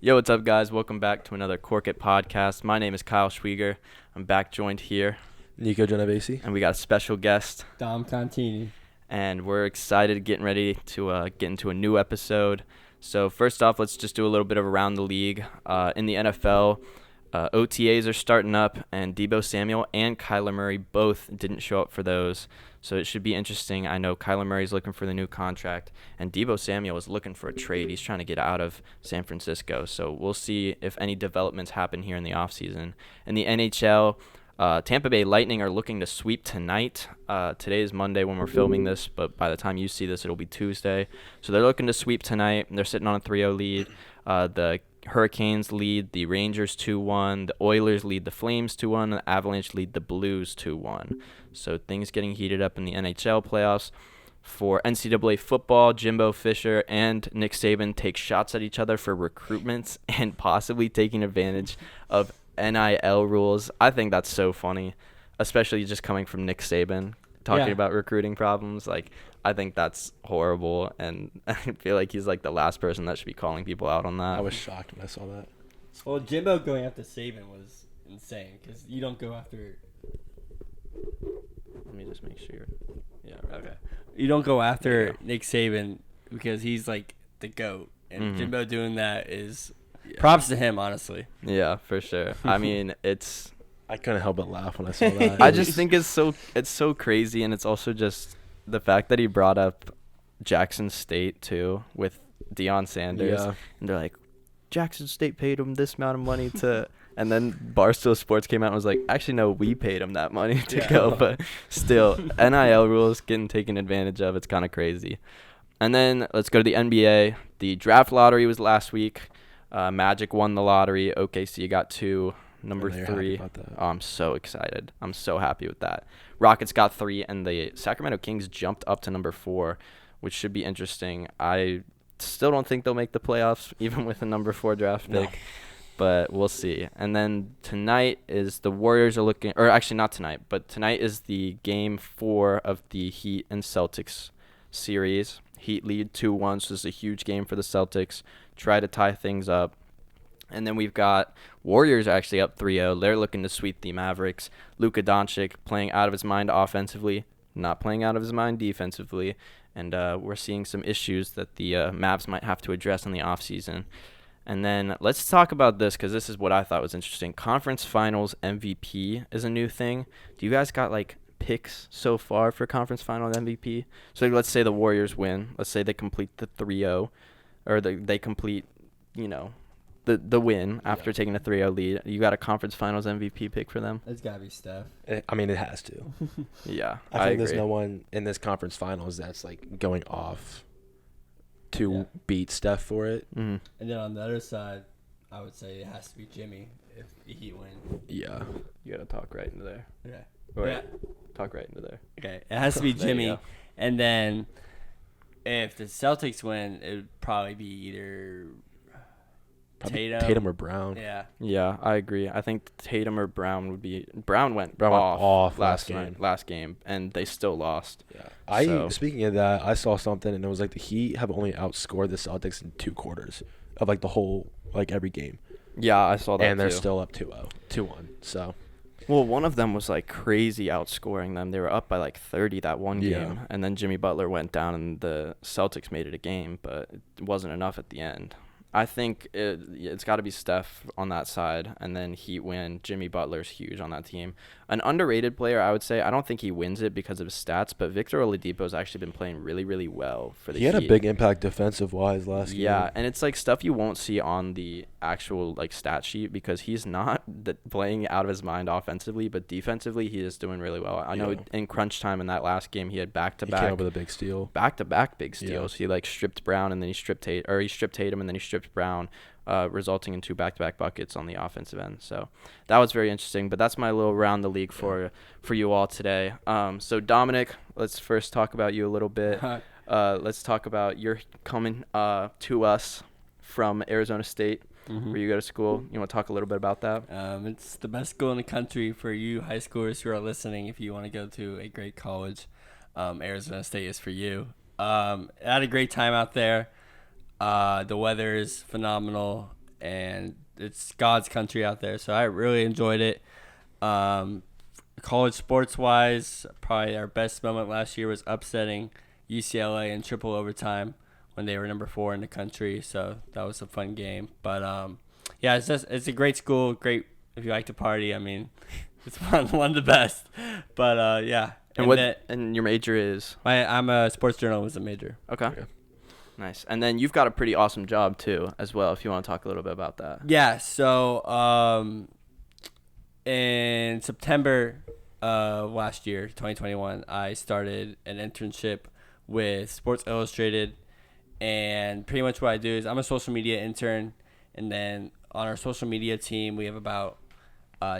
Yo, what's up, guys? Welcome back to another Cork It podcast. My name is Kyle Schwieger. I'm back joined here, Nico Genovese. and we got a special guest, Dominic Contini. and we're excited, getting ready to get into a new episode. So first off, let's just do a little bit of around the league. In the NFL, OTAs are starting up, and Deebo Samuel and Kyler Murray both didn't show up for those. So it should be interesting. I know Kyler Murray's looking for the new contract, and Deebo Samuel is looking for a trade. He's trying to get out of San Francisco. So we'll see if any developments happen here in the offseason. In the NHL, Tampa Bay Lightning are looking to sweep tonight. Today is Monday when we're filming this, but by the time you see this, it'll be Tuesday. So they're looking to sweep tonight. They're sitting on a 3-0 lead. The Hurricanes lead the Rangers 2-1. The Oilers lead the Flames 2-1. The Avalanche lead the Blues 2-1. So things getting heated up in the NHL playoffs. For NCAA football, Jimbo Fisher and Nick Saban take shots at each other for recruitments and possibly taking advantage of NIL rules. I think that's so funny, especially just coming from Nick Saban talking about recruiting problems. Like, I think that's horrible, and I feel like he's like the last person that should be calling people out on that. I was shocked when I saw that. Well, Jimbo going after Saban was insane because you don't go after. Let me just make sure. Yeah. Okay. You don't go after Nick Saban because he's like the GOAT, and Jimbo doing that is props to him, honestly. Yeah, for sure. I mean, I couldn't help but laugh when I saw that. I just think it's so crazy, and it's also just the fact that he brought up Jackson State too with Deion Sanders, and they're like, Jackson State paid him this amount of money to, and then Barstool Sports came out and was like, actually no, we paid him that money to go, but still, NIL rules getting taken advantage of. It's kind of crazy. And then let's go to the NBA. The draft lottery was last week. Magic won the lottery. OKC got 2. Number 3. Oh, I'm so excited. I'm so happy with that. Rockets got 3, and the Sacramento Kings jumped up to number 4, which should be interesting. I still don't think they'll make the playoffs, even with a number 4 draft pick, but we'll see. And then tonight is the Warriors are looking, or actually not tonight, but tonight is the game 4 of the Heat and Celtics series. Heat lead 2-1, so this is a huge game for the Celtics. Try to tie things up. And then we've got Warriors actually up 3-0. They're looking to sweep the Mavericks. Luka Doncic playing out of his mind offensively, not playing out of his mind defensively. And we're seeing some issues that the Mavs might have to address in the offseason. And then let's talk about this because this is what I thought was interesting. Conference Finals MVP is a new thing. Do you guys got like picks so far for Conference Finals MVP? So let's say the Warriors win. Let's say they complete the 3-0 or they complete, the win after taking a 3-0 lead. You got a Conference Finals MVP pick for them? It's got to be Steph. I mean, it has to. Yeah, I think agree. there's no one in this conference finals that's like going off to beat Steph for it. Mm-hmm. And then on the other side, I would say it has to be Jimmy if the Heat win. Yeah. You got to talk right into there. Okay. Or talk right into there. Okay. It has to be There you Jimmy. go. And then if the Celtics win, it would probably be either Tatum or Brown. Yeah. Yeah, I agree. I think Tatum or Brown would be. Brown went Brown went off off last game, and they still lost. Yeah. Speaking of that, I saw something, and it was like the Heat have only outscored the Celtics in 2 quarters of like the whole, like every game. Yeah, I saw that And they're too. still up 2-0, 2-1. So. Well, one of them was like crazy outscoring them. They were up by like 30 that one game, and then Jimmy Butler went down, and the Celtics made it a game, but it wasn't enough at the end. I think it's got to be Steph on that side, and then Heat win. Jimmy Butler's huge on that team. An underrated player, I would say. I don't think he wins it because of his stats, but Victor Oladipo's actually been playing really, really well for the Heat. He had a big impact defensive-wise last game. Yeah, and it's like stuff you won't see on the actual like stat sheet because he's not playing out of his mind offensively, but defensively he is doing really well. I know in crunch time in that last game he had back-to-back. He came up with a big steal. Back-to-back big steals. He like stripped Brown and then he stripped Tatum and then he stripped Brown, resulting in 2 back-to-back buckets on the offensive end. So that was very interesting. But that's my little round the league for you all today. So Dominic, let's first talk about you a little bit. Let's talk about you're coming to us from Arizona State, where you go to school. You want to talk a little bit about that? It's the best school in the country for you high schoolers who are listening. If you want to go to a great college, Arizona State is for you. I had a great time out there. The weather is phenomenal, and it's God's country out there. So I really enjoyed it. College sports wise, probably our best moment last year was upsetting UCLA in triple overtime when they were number 4 in the country. So that was a fun game. But yeah, it's a great school. Great if you like to party. I mean, it's one of the best. But yeah. And your major is? I'm a sports journalism major. Okay. Nice. And then you've got a pretty awesome job too, as well. If you want to talk a little bit about that. Yeah. So in September last year, 2021, I started an internship with Sports Illustrated, and pretty much what I do is I'm a social media intern, and then on our social media team we have about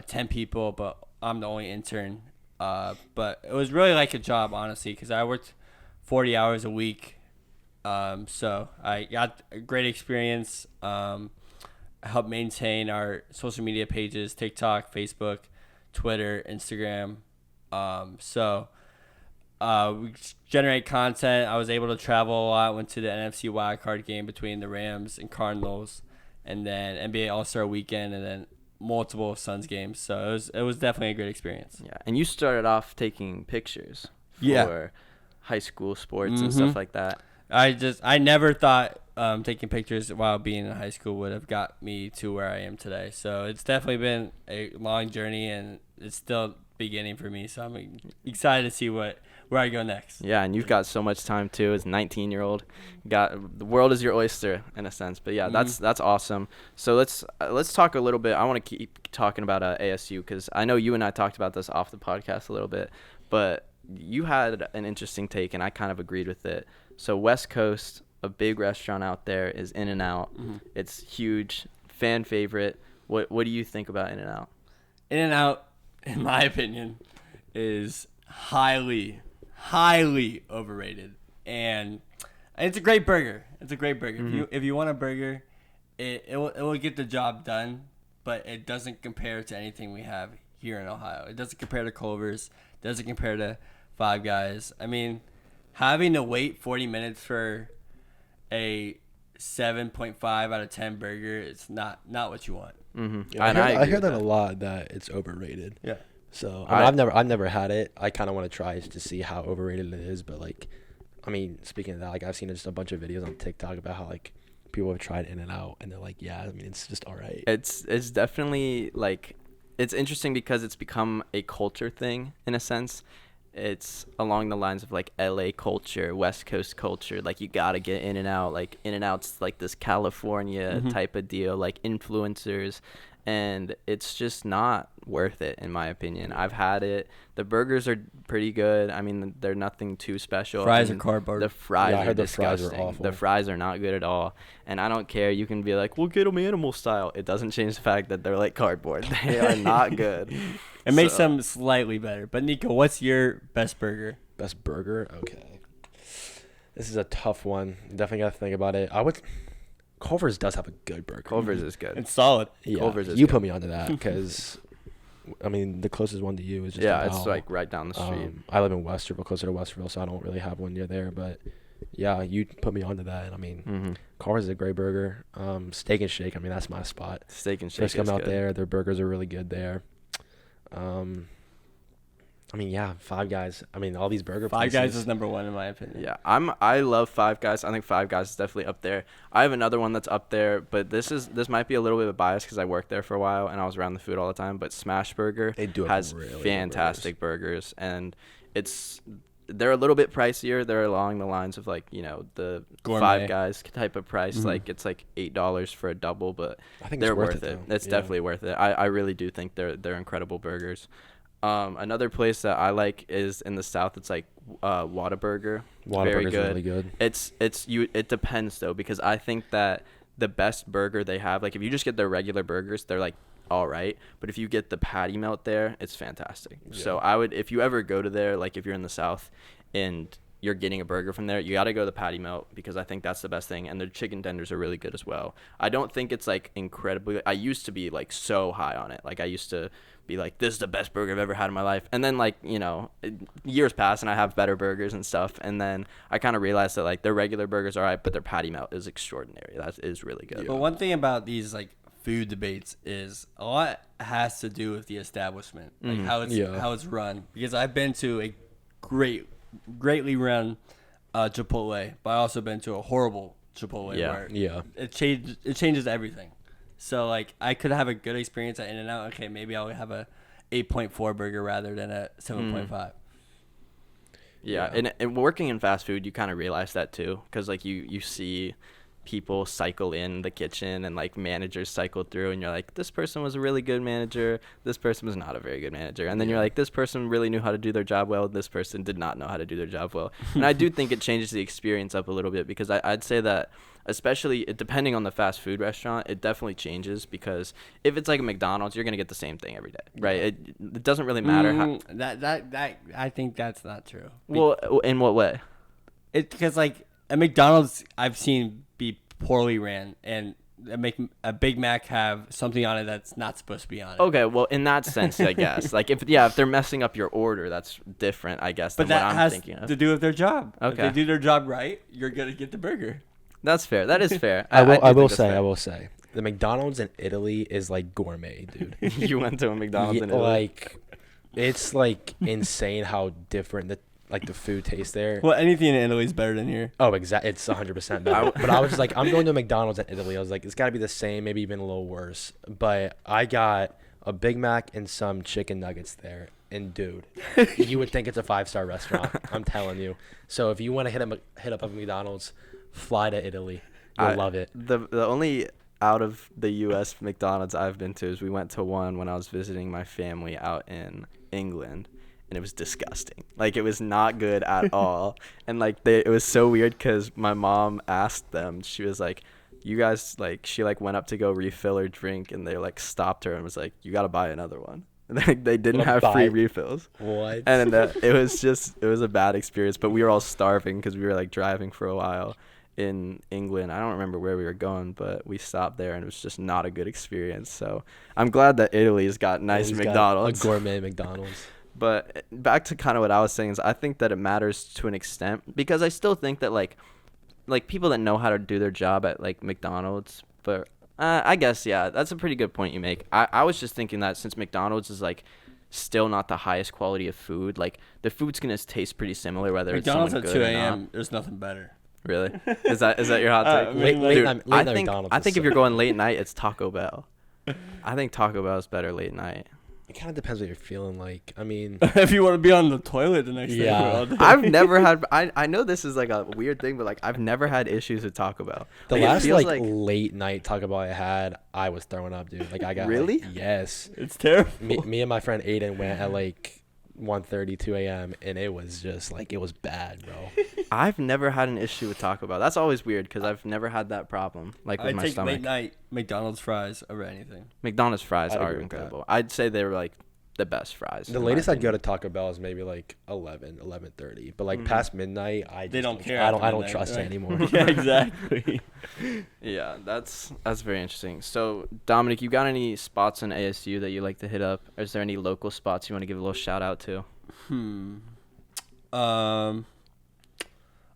10 people, but I'm the only intern. But it was really like a job, honestly, because I worked 40 hours a week. So I got a great experience. I helped maintain our social media pages, TikTok, Facebook, Twitter, Instagram. So we generate content. I was able to travel a lot. Went to the NFC wildcard game between the Rams and Cardinals, and then NBA All-Star Weekend, and then multiple Suns games. So it was definitely a great experience. Yeah, and you started off taking pictures for high school sports and stuff like that. I never thought taking pictures while being in high school would have got me to where I am today. So it's definitely been a long journey, and it's still beginning for me. So I'm excited to see where I go next. Yeah, and you've got so much time too. As a 19-year-old, got the world is your oyster in a sense. But yeah, that's awesome. So let's talk a little bit. I want to keep talking about ASU because I know you and I talked about this off the podcast a little bit, but you had an interesting take, and I kind of agreed with it. So West Coast, a big restaurant out there is In-N-Out. It's huge, fan favorite. What do you think about In-N-Out? In-N-Out, in my opinion, is highly overrated, and it's a great burger. If you want a burger, it will get the job done, but it doesn't compare to anything we have here in Ohio. It doesn't compare to Culver's. It doesn't compare to Five Guys. I mean, having to wait 40 minutes for a 7.5 out of 10 burger, it's not what you want. Yeah, I hear that a lot, that it's overrated. Yeah. So I've never had it. I kind of want to try to see how overrated it is. But like, I mean, speaking of that, like I've seen just a bunch of videos on TikTok about how like people have tried In-N-Out and they're like, yeah, I mean, it's just all right. It's definitely like, it's interesting because it's become a culture thing in a sense. It's along the lines of like LA culture, West Coast culture. Like you gotta get In-N-Out. Like In-N-Out's like this California type of deal, like influencers. And it's just not worth it, in my opinion. I've had it. The burgers are pretty good. I mean, they're nothing too special. Fries are cardboard. The fries are The disgusting. fries are awful. The fries are not good at all. And I don't care. You can be like, we'll get them animal style. It doesn't change the fact that they're like cardboard. They are not good. It makes them slightly better. But, Nico, what's your best burger? Best burger? Okay. This is a tough one. Definitely got to think about it. Culver's does have a good burger. Culver's is good. It's solid. Yeah, Culver's is you good. put me onto that because, I mean, the closest one to you is just it's like right down the street. I live in Westerville, closer to Westerville, so I don't really have one near there. But yeah, you put me onto that. I mean, Culver's is a great burger. Steak and Shake, I mean, that's my spot. Steak and Shake First come is out good. there, their burgers are really good there. I mean, yeah, Five Guys. I mean, all these burger Five places. Guys is number one in my opinion. Yeah, I love Five Guys. I think Five Guys is definitely up there. I have another one that's up there, but this might be a little bit of a bias because I worked there for a while and I was around the food all the time. But Smash Burger has really fantastic burgers, and they're a little bit pricier. They're along the lines of like the Gourmet. Five Guys type of price. Like it's like $8 for a double, but I think they're it's worth it. It's definitely worth it. I really do think they're incredible burgers. Another place that I like is in the South. It's like Whataburger. Very good. Really good. It depends though, because I think that the best burger they have, like if you just get their regular burgers, they're like all right, but if you get the patty melt there, it's fantastic. Yeah. So I would, if you ever go to there, like if you're in the South and you're getting a burger from there, you got to go to the patty melt because I think that's the best thing, and their chicken tenders are really good as well. I don't think it's like incredibly, I used to be like so high on it. Like I used to be like, this is the best burger I've ever had in my life. And then like, years pass and I have better burgers and stuff. And then I kind of realized that like their regular burgers are all right, but their patty melt is extraordinary. That is really good. But one thing about these like food debates is a lot has to do with the establishment, like how it's run. Because I've been to a greatly run Chipotle, but I also been to a horrible Chipotle where it changes everything. So like I could have a good experience at In-N-Out. Okay, maybe I'll have a 8.4 burger rather than a 7.5. Yeah, and working in fast food, you kind of realize that too, because like you see people cycle in the kitchen and like managers cycle through, and you're like, this person was a really good manager, this person was not a very good manager, and then you're like, this person really knew how to do their job well, this person did not know how to do their job well. And I do think it changes the experience up a little bit, because I'd say that especially depending on the fast food restaurant, it definitely changes, because if it's like a McDonald's, you're gonna get the same thing every day, right? It doesn't really matter how that I think that's not true. Well, in what way? It's because like at McDonald's I've seen be poorly ran, and make a Big Mac have something on it that's not supposed to be on it. Okay, well, in that sense, I guess. Like, if they're messing up your order, that's different, I guess, but than that what I'm has thinking of. to do with their job. Okay. If they do their job right, you're going to get the burger. That's fair. That is fair. I will say, the McDonald's in Italy is like gourmet, dude. You went to a McDonald's in Italy? Like, it's like insane how different the food tastes there. Well, anything in Italy is better than here. Oh, exactly. It's 100% better. But I was just like, I'm going to a McDonald's in Italy. I was like, it's got to be the same, maybe even a little worse. But I got a Big Mac and some chicken nuggets there. And, dude, you would think it's a 5-star restaurant. I'm telling you. So if you want to hit up a McDonald's, fly to Italy. You'll love it. The only out of the U.S. McDonald's I've been to is we went to one when I was visiting my family out in England. And it was disgusting. Like, it was not good at all. And, like, it was so weird because my mom asked them. She was like, you guys, like, she, like, went up to go refill her drink. And they, like, stopped her and was like, you got to buy another one. And they didn't have free refills. What? And then it was a bad experience. But we were all starving because we were, like, driving for a while in England. I don't remember where we were going, but we stopped there. And it was just not a good experience. So I'm glad that Italy's got nice McDonald's. Got a gourmet McDonald's. But back to kind of what I was saying is I think that it matters to an extent, because I still think that like people that know how to do their job at like McDonald's, but I guess, yeah, that's a pretty good point you make. I was just thinking that since McDonald's is like still not the highest quality of food, like the food's going to taste pretty similar whether McDonald's it's at 2 a.m. a.m. There's nothing better. Really? Is that your hot take? I think if you're going late night, it's Taco Bell. I think Taco Bell is better late night. It kind of depends what you're feeling like. I mean, if you want to be on the toilet the next day. I've never had. I know this is like a weird thing, but like I've never had issues with Taco Bell. The last like late night Taco Bell I had, I was throwing up, dude. Like I got really. Yes. It's terrible. Me and my friend Aiden went at like 1:30, 2 a.m. and it was just like it was bad, bro. I've never had an issue with Taco Bell. That's always weird because I've never had that problem. Like with my stomach. I take late night McDonald's fries over anything. McDonald's fries are incredible. I'd say they were like the best fries. The latest I'd go to Taco Bell is maybe like 11:30. But like past midnight, they don't care. I don't trust it anymore. Yeah, exactly. Yeah, that's very interesting. So Dominic, you got any spots in ASU that you like to hit up? Or is there any local spots you want to give a little shout out to?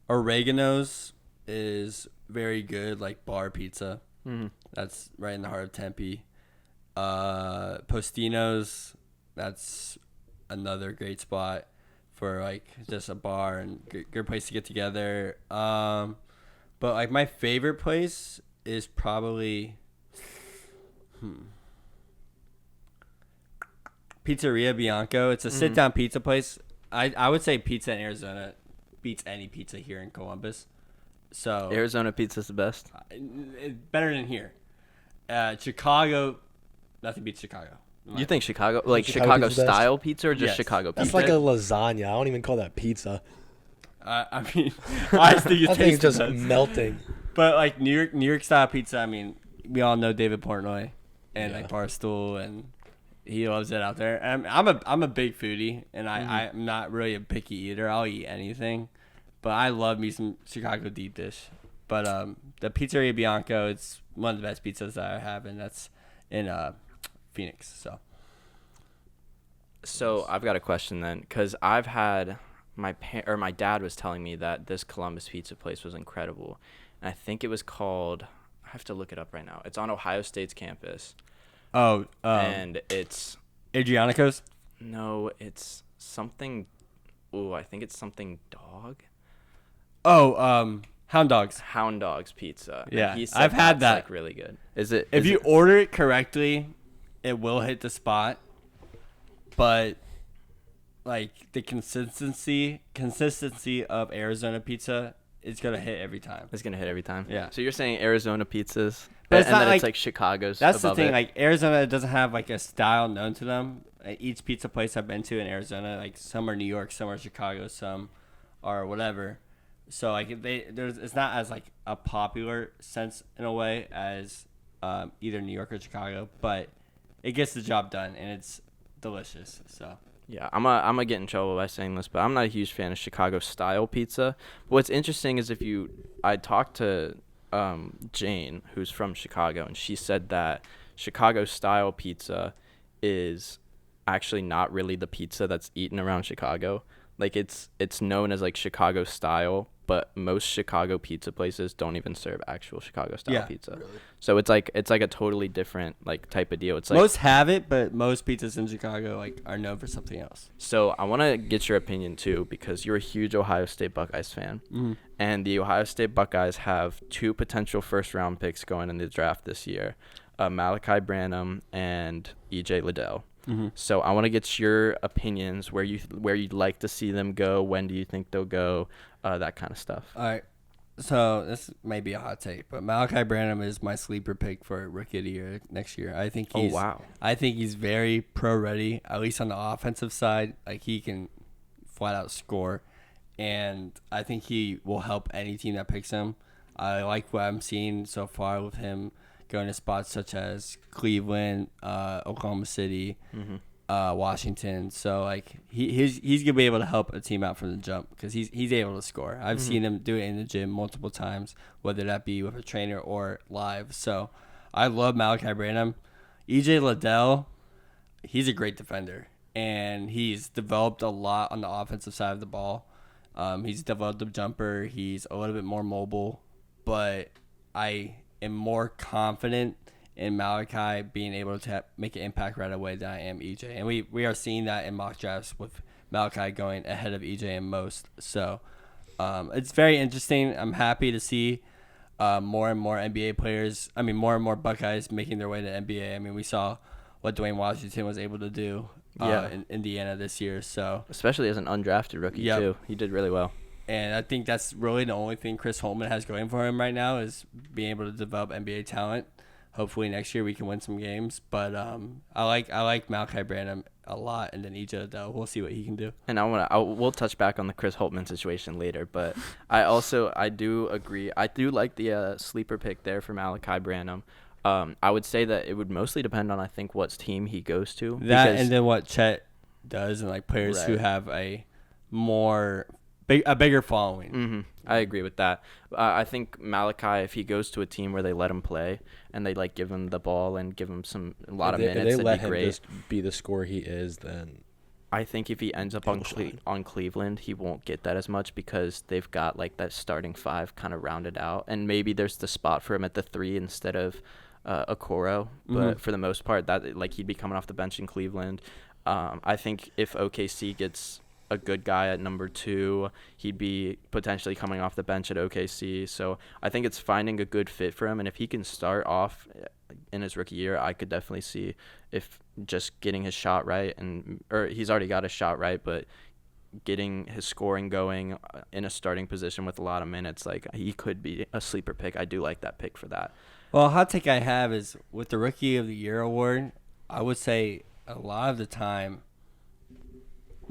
Oregano's is very good, like bar pizza. That's right in the heart of Tempe. Postino's, that's another great spot for like just a bar and good place to get together. But like my favorite place is probably Pizzeria Bianco. It's a sit down pizza place. I would say pizza in Arizona beats any pizza here in Columbus. So Arizona pizza's the best. Better than here. Chicago, nothing beats Chicago. You think Chicago, like Chicago style pizza or just Chicago pizza? That's like a lasagna. I don't even call that pizza. I mean, I think it's just melting. But like New York style pizza, I mean, we all know David Portnoy and like Barstool, and he loves it out there. And I'm a big foodie, and I'm not really a picky eater. I'll eat anything, but I love me some Chicago deep dish. But the Pizzeria Bianco, it's one of the best pizzas that I have, and that's in Phoenix. So I've got a question then, because I've had my dad was telling me that this Columbus pizza place was incredible, and I think it was called, have to look it up right now. It's on Ohio State's campus. Oh, and it's Adrianico's? No, it's something. Ooh, I think it's something dog. Oh, Hound Dogs. Hound Dogs pizza. Yeah, he said I've had that. Like really good. Is it? If you order it correctly, it will hit the spot. But like the consistency of Arizona pizza, it's gonna hit every time. It's gonna hit every time. Yeah. So you're saying Arizona pizzas, but it's and not then it's like Chicago's. That's the above thing. it. Like Arizona doesn't have like a style known to them. Each pizza place I've been to in Arizona, like some are New York, some are Chicago, some are whatever. So like it's not as like a popular sense in a way as either New York or Chicago, but it gets the job done and it's delicious. So yeah, I'm gonna get in trouble by saying this, but I'm not a huge fan of Chicago style pizza. But what's interesting is I talked to Jane, who's from Chicago, and she said that Chicago style pizza is actually not really the pizza that's eaten around Chicago. Like it's known as like Chicago style, but most Chicago pizza places don't even serve actual Chicago style pizza. Really? So it's like a totally different like type of deal. It's like most have it, but most pizzas in Chicago like are known for something else. So I want to get your opinion too, because you're a huge Ohio State Buckeyes fan, and the Ohio State Buckeyes have 2 potential first-round picks going in the draft this year, Malaki Branham and EJ Liddell. So I want to get your opinions, where you'd like to see them go, when do you think they'll go, that kind of stuff. All right. So this may be a hot take, but Malaki Branham is my sleeper pick for Rookie of the Year next year. I think he's very pro ready, at least on the offensive side. Like he can flat out score, and I think he will help any team that picks him. I like what I'm seeing so far with him going to spots such as Cleveland, Oklahoma City, Washington. So like he's gonna be able to help a team out from the jump because he's able to score. I've seen him do it in the gym multiple times, whether that be with a trainer or live. So I love Malaki Branham. EJ Liddell, he's a great defender, and he's developed a lot on the offensive side of the ball. He's developed a jumper. He's a little bit more mobile, but I am more confident in Malaki being able to make an impact right away than I am EJ. And we are seeing that in mock drafts with Malaki going ahead of EJ in most. So it's very interesting. I'm happy to see more and more NBA players, more and more Buckeyes making their way to NBA. I mean, we saw what Dwayne Washington was able to do in Indiana this year. So especially as an undrafted rookie too. He did really well. And I think that's really the only thing Chris Holtmann has going for him right now is being able to develop NBA talent. Hopefully next year we can win some games. But I like Malaki Branham a lot, and then EJ Liddell. We'll see what he can do. And we'll touch back on the Chris Holtmann situation later. But I do agree. I do like the sleeper pick there for Malaki Branham. I would say that it would mostly depend on I think what team he goes to. And then what Chet does, and like players who have a bigger following. I agree with that. I think Malaki, if he goes to a team where they let him play and they like give him the ball and give him a lot of minutes, if they let be him great. just be the scorer he is, then I think if he ends up on Cleveland, he won't get that as much because they've got like that starting 5 kind of rounded out, and maybe there's the spot for him at the 3 instead of Okoro. But for the most part, that like he'd be coming off the bench in Cleveland. I think if OKC gets a good guy at number 2, he'd be potentially coming off the bench at OKC. So I think it's finding a good fit for him, and if he can start off in his rookie year, I could definitely see if just getting his shot right, or he's already got his shot right, but getting his scoring going in a starting position with a lot of minutes, like he could be a sleeper pick. I do like that pick for that. Well, a hot take I have is with the Rookie of the Year award, I would say a lot of the time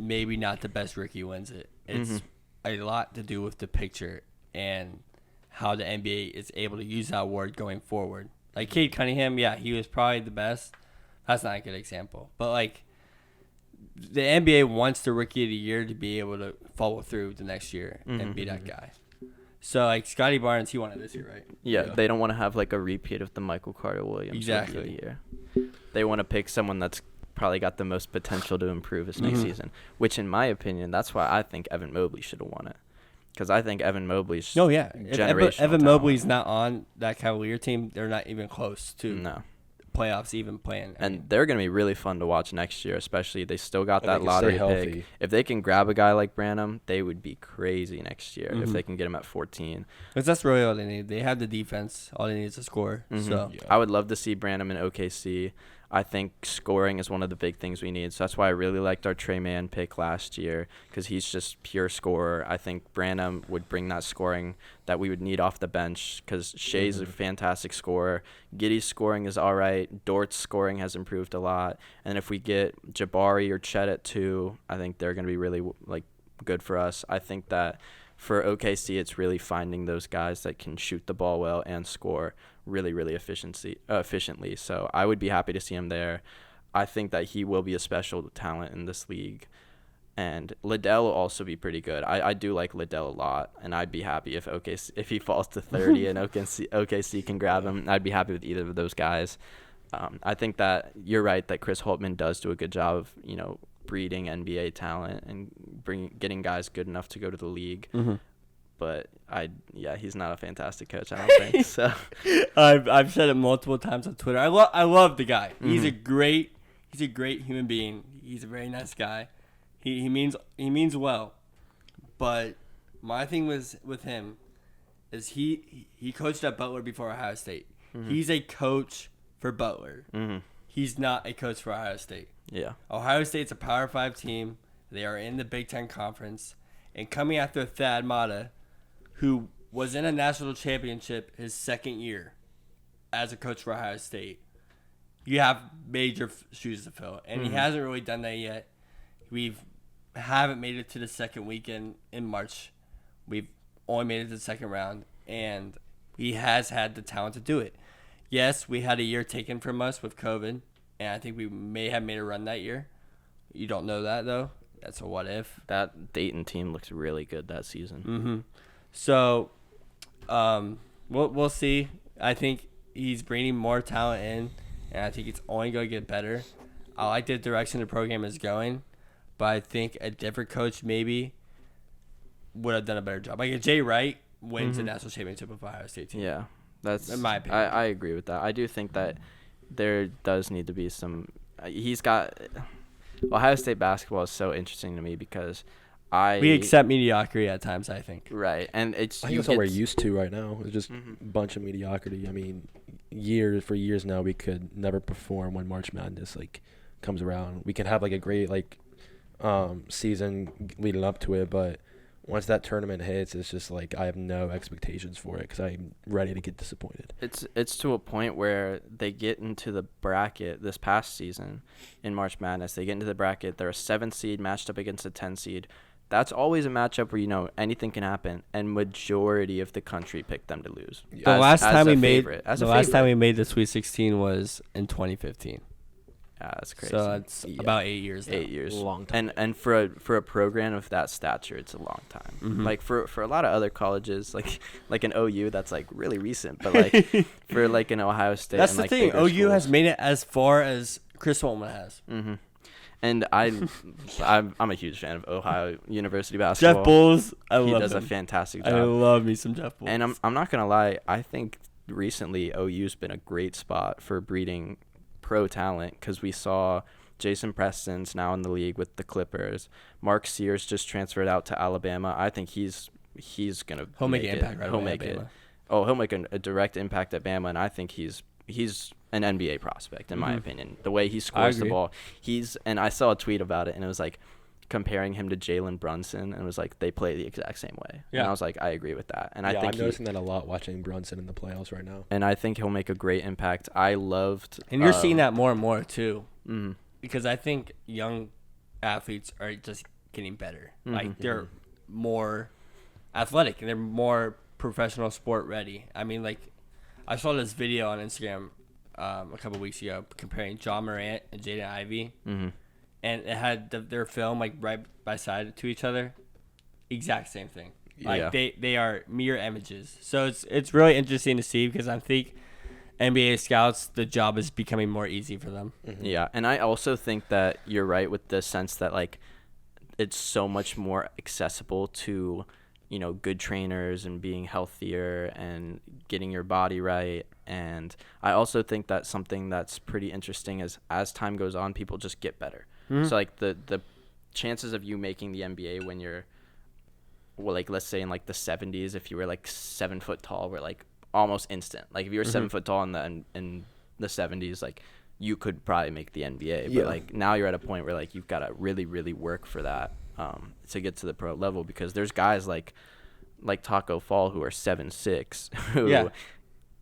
maybe not the best rookie wins it. It's a lot to do with the picture and how the NBA is able to use that award going forward. Like Cade Cunningham, he was probably the best. That's not a good example. But like the NBA wants the Rookie of the Year to be able to follow through the next year and be that guy. So like Scotty Barnes, he won it this year, right? Yeah, they don't want to have like a repeat of the Michael Carter Williams Rookie of the Year. They want to pick someone that's probably got the most potential to improve his next season, which in my opinion, that's why I think Evan Mobley should have won it. because I think Evan Mobley's No, yeah. If generational Evan talent. Mobley's not on that Cavalier team, they're not even close to No. playoffs even playing. And they're going to be really fun to watch next year, especially they still got If that they can lottery stay pick. healthy. If they can grab a guy like Branham, they would be crazy next year if Mhm. they can get him at 14. Because that's really all they need. They have the defense. All they need is a score. Mhm. So Yeah. I would love to see Branham in OKC. I think scoring is one of the big things we need. So that's why I really liked our Trey Mann pick last year, because he's just pure scorer. I think Branham would bring that scoring that we would need off the bench, because Shea's a fantastic scorer. Giddey's scoring is all right. Dort's scoring has improved a lot. And if we get Jabari or Chet at 2, I think they're going to be really good for us. I think that for OKC, it's really finding those guys that can shoot the ball well and score really efficiently. So I would be happy to see him there. I think that he will be a special talent in this league. And Liddell will also be pretty good. I do like Liddell a lot, and I'd be happy if he falls to 30 and OKC can grab him. I'd be happy with either of those guys. I think that you're right that Chris Holtman does do a good job of, breeding NBA talent and getting guys good enough to go to the league. Mm-hmm. But he's not a fantastic coach, I don't think. So I've said it multiple times on Twitter. I love the guy. Mhm. He's a great human being. He's a very nice guy. He means well. But my thing with him is he coached at Butler before Ohio State. Mhm. He's a coach for Butler. Mhm. He's not a coach for Ohio State. Yeah. Ohio State's a Power 5 team. They are in the Big Ten Conference. And coming after Thad Matta, who was in a national championship his second year as a coach for Ohio State, you have major shoes to fill. And he hasn't really done that yet. We haven't made it to the second weekend in March. We've only made it to the second round. And he has had the talent to do it. Yes, we had a year taken from us with COVID. And I think we may have made a run that year. You don't know that, though. That's a what if. That Dayton team looks really good that season. Mm-hmm. So, we'll see. I think he's bringing more talent in, and I think it's only going to get better. I like the direction the program is going, but I think a different coach maybe would have done a better job. Like if Jay Wright wins the national championship with Ohio State team. Yeah, that's in my opinion. I agree with that. I do think that there does need to be some. He's got Ohio State basketball is so interesting to me because we accept mediocrity at times. I think. Right, and I think that's what we're used to right now. It's just a bunch of mediocrity. I mean, for years now, we could never perform when March Madness comes around. We can have a great season leading up to it, but once that tournament hits, it's just I have no expectations for it because I'm ready to get disappointed. It's to a point where they get into the bracket this past season in March Madness. They get into the bracket. They're a 7 seed matched up against a 10 seed. That's always a matchup where anything can happen, and majority of the country picked them to lose. The last time we made the Sweet 16 was in 2015. Yeah, that's crazy. So it's about 8 years now. 8 years. A long time. And for a program of that stature, it's a long time. Mm-hmm. For a lot of other colleges, like an OU, that's really recent. But for an Ohio State, that's and the thing. bigger OU schools, has made it as far as Chris Holtman has. Mm-hmm. And I'm a huge fan of Ohio University basketball. Jeff Bulls, He love does him. a fantastic job. I love me some Jeff Bulls. And I'm not gonna lie, I think recently OU's been a great spot for breeding pro talent because we saw Jason Preston's now in the league with the Clippers. Mark Sears just transferred out to Alabama. I think he'll make an impact right away. He'll make it. Oh, he'll make a direct impact at Bama, and I think he's an NBA prospect in my opinion. The way he scores the ball, and I saw a tweet about it, and it was comparing him to Jalen Brunson, and it was they play the exact same way. Yeah. And I was I agree with that. And I think I'm noticing that a lot watching Brunson in the playoffs right now. And I think he'll make a great impact. I loved. And you're seeing that more and more too. Mm-hmm. Because I think young athletes are just getting better. They're more athletic and they're more professional sport ready. I mean, I saw this video on Instagram a couple weeks ago comparing John Morant and Jaden Ivey, and it had their film right by side to each other, exact same thing. They are mirror images. So it's really interesting to see because I think NBA scouts, the job is becoming more easy for them. Mm-hmm. Yeah, and I also think that you're right with the sense that it's so much more accessible to good trainers and being healthier and getting your body right. And I also think that something that's pretty interesting is as time goes on, people just get better. So like the chances of you making the NBA when you're, well, like let's say in like the 70s, if you were like 7 foot tall, were like almost instant. Like if you were 7 foot tall in the 70s, like you could probably make the NBA. But like now you're at a point where like you've got to really, really work for that to get to the pro level, because there's guys like Taco Fall who are 7'6", who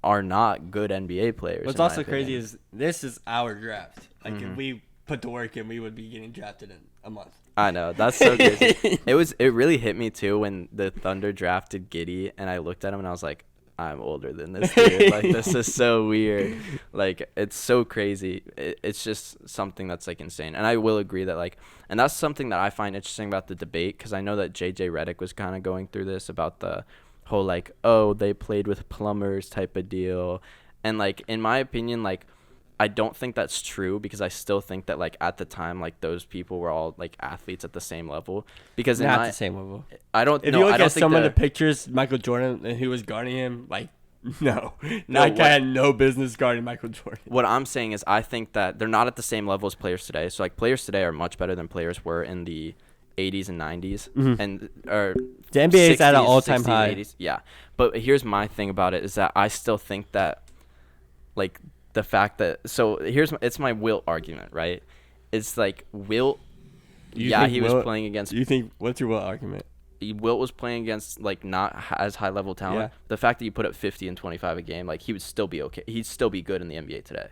are not good NBA players. What's also crazy is this is our draft. Like if we put the work in, we would be getting drafted in a month. I know, that's so crazy. It really hit me too when the Thunder drafted Giddey, and I looked at him and I was like, I'm older than this dude. Like, this is so weird. Like, it's so crazy. It's just something that's, like, insane. And I will agree that, like, and that's something that I find interesting about the debate, because I know that J.J. Redick was kind of going through this about the whole, like, oh, they played with plumbers type of deal. And, like, in my opinion, like, I don't think that's true, because I still think that, like, at the time, like, those people were all, like, athletes at the same level. Because not the same level. I don't know. If you look at some of the pictures, Michael Jordan and who was guarding him, like, no. That guy had no business guarding Michael Jordan. What I'm saying is I think that they're not at the same level as players today. So, like, players today are much better than players were in the 80s and 90s. And or the NBA is at an all-time 60s, high. 80s. Yeah. But here's my thing about it is that I still think that, like, the fact that, so it's my Wilt argument, right? It's like Wilt, he was playing against. What's your Wilt argument? Wilt was playing against, like, not as high level talent. Yeah. The fact that you put up 50 and 25 a game, like, he would still be okay. He'd still be good in the NBA today.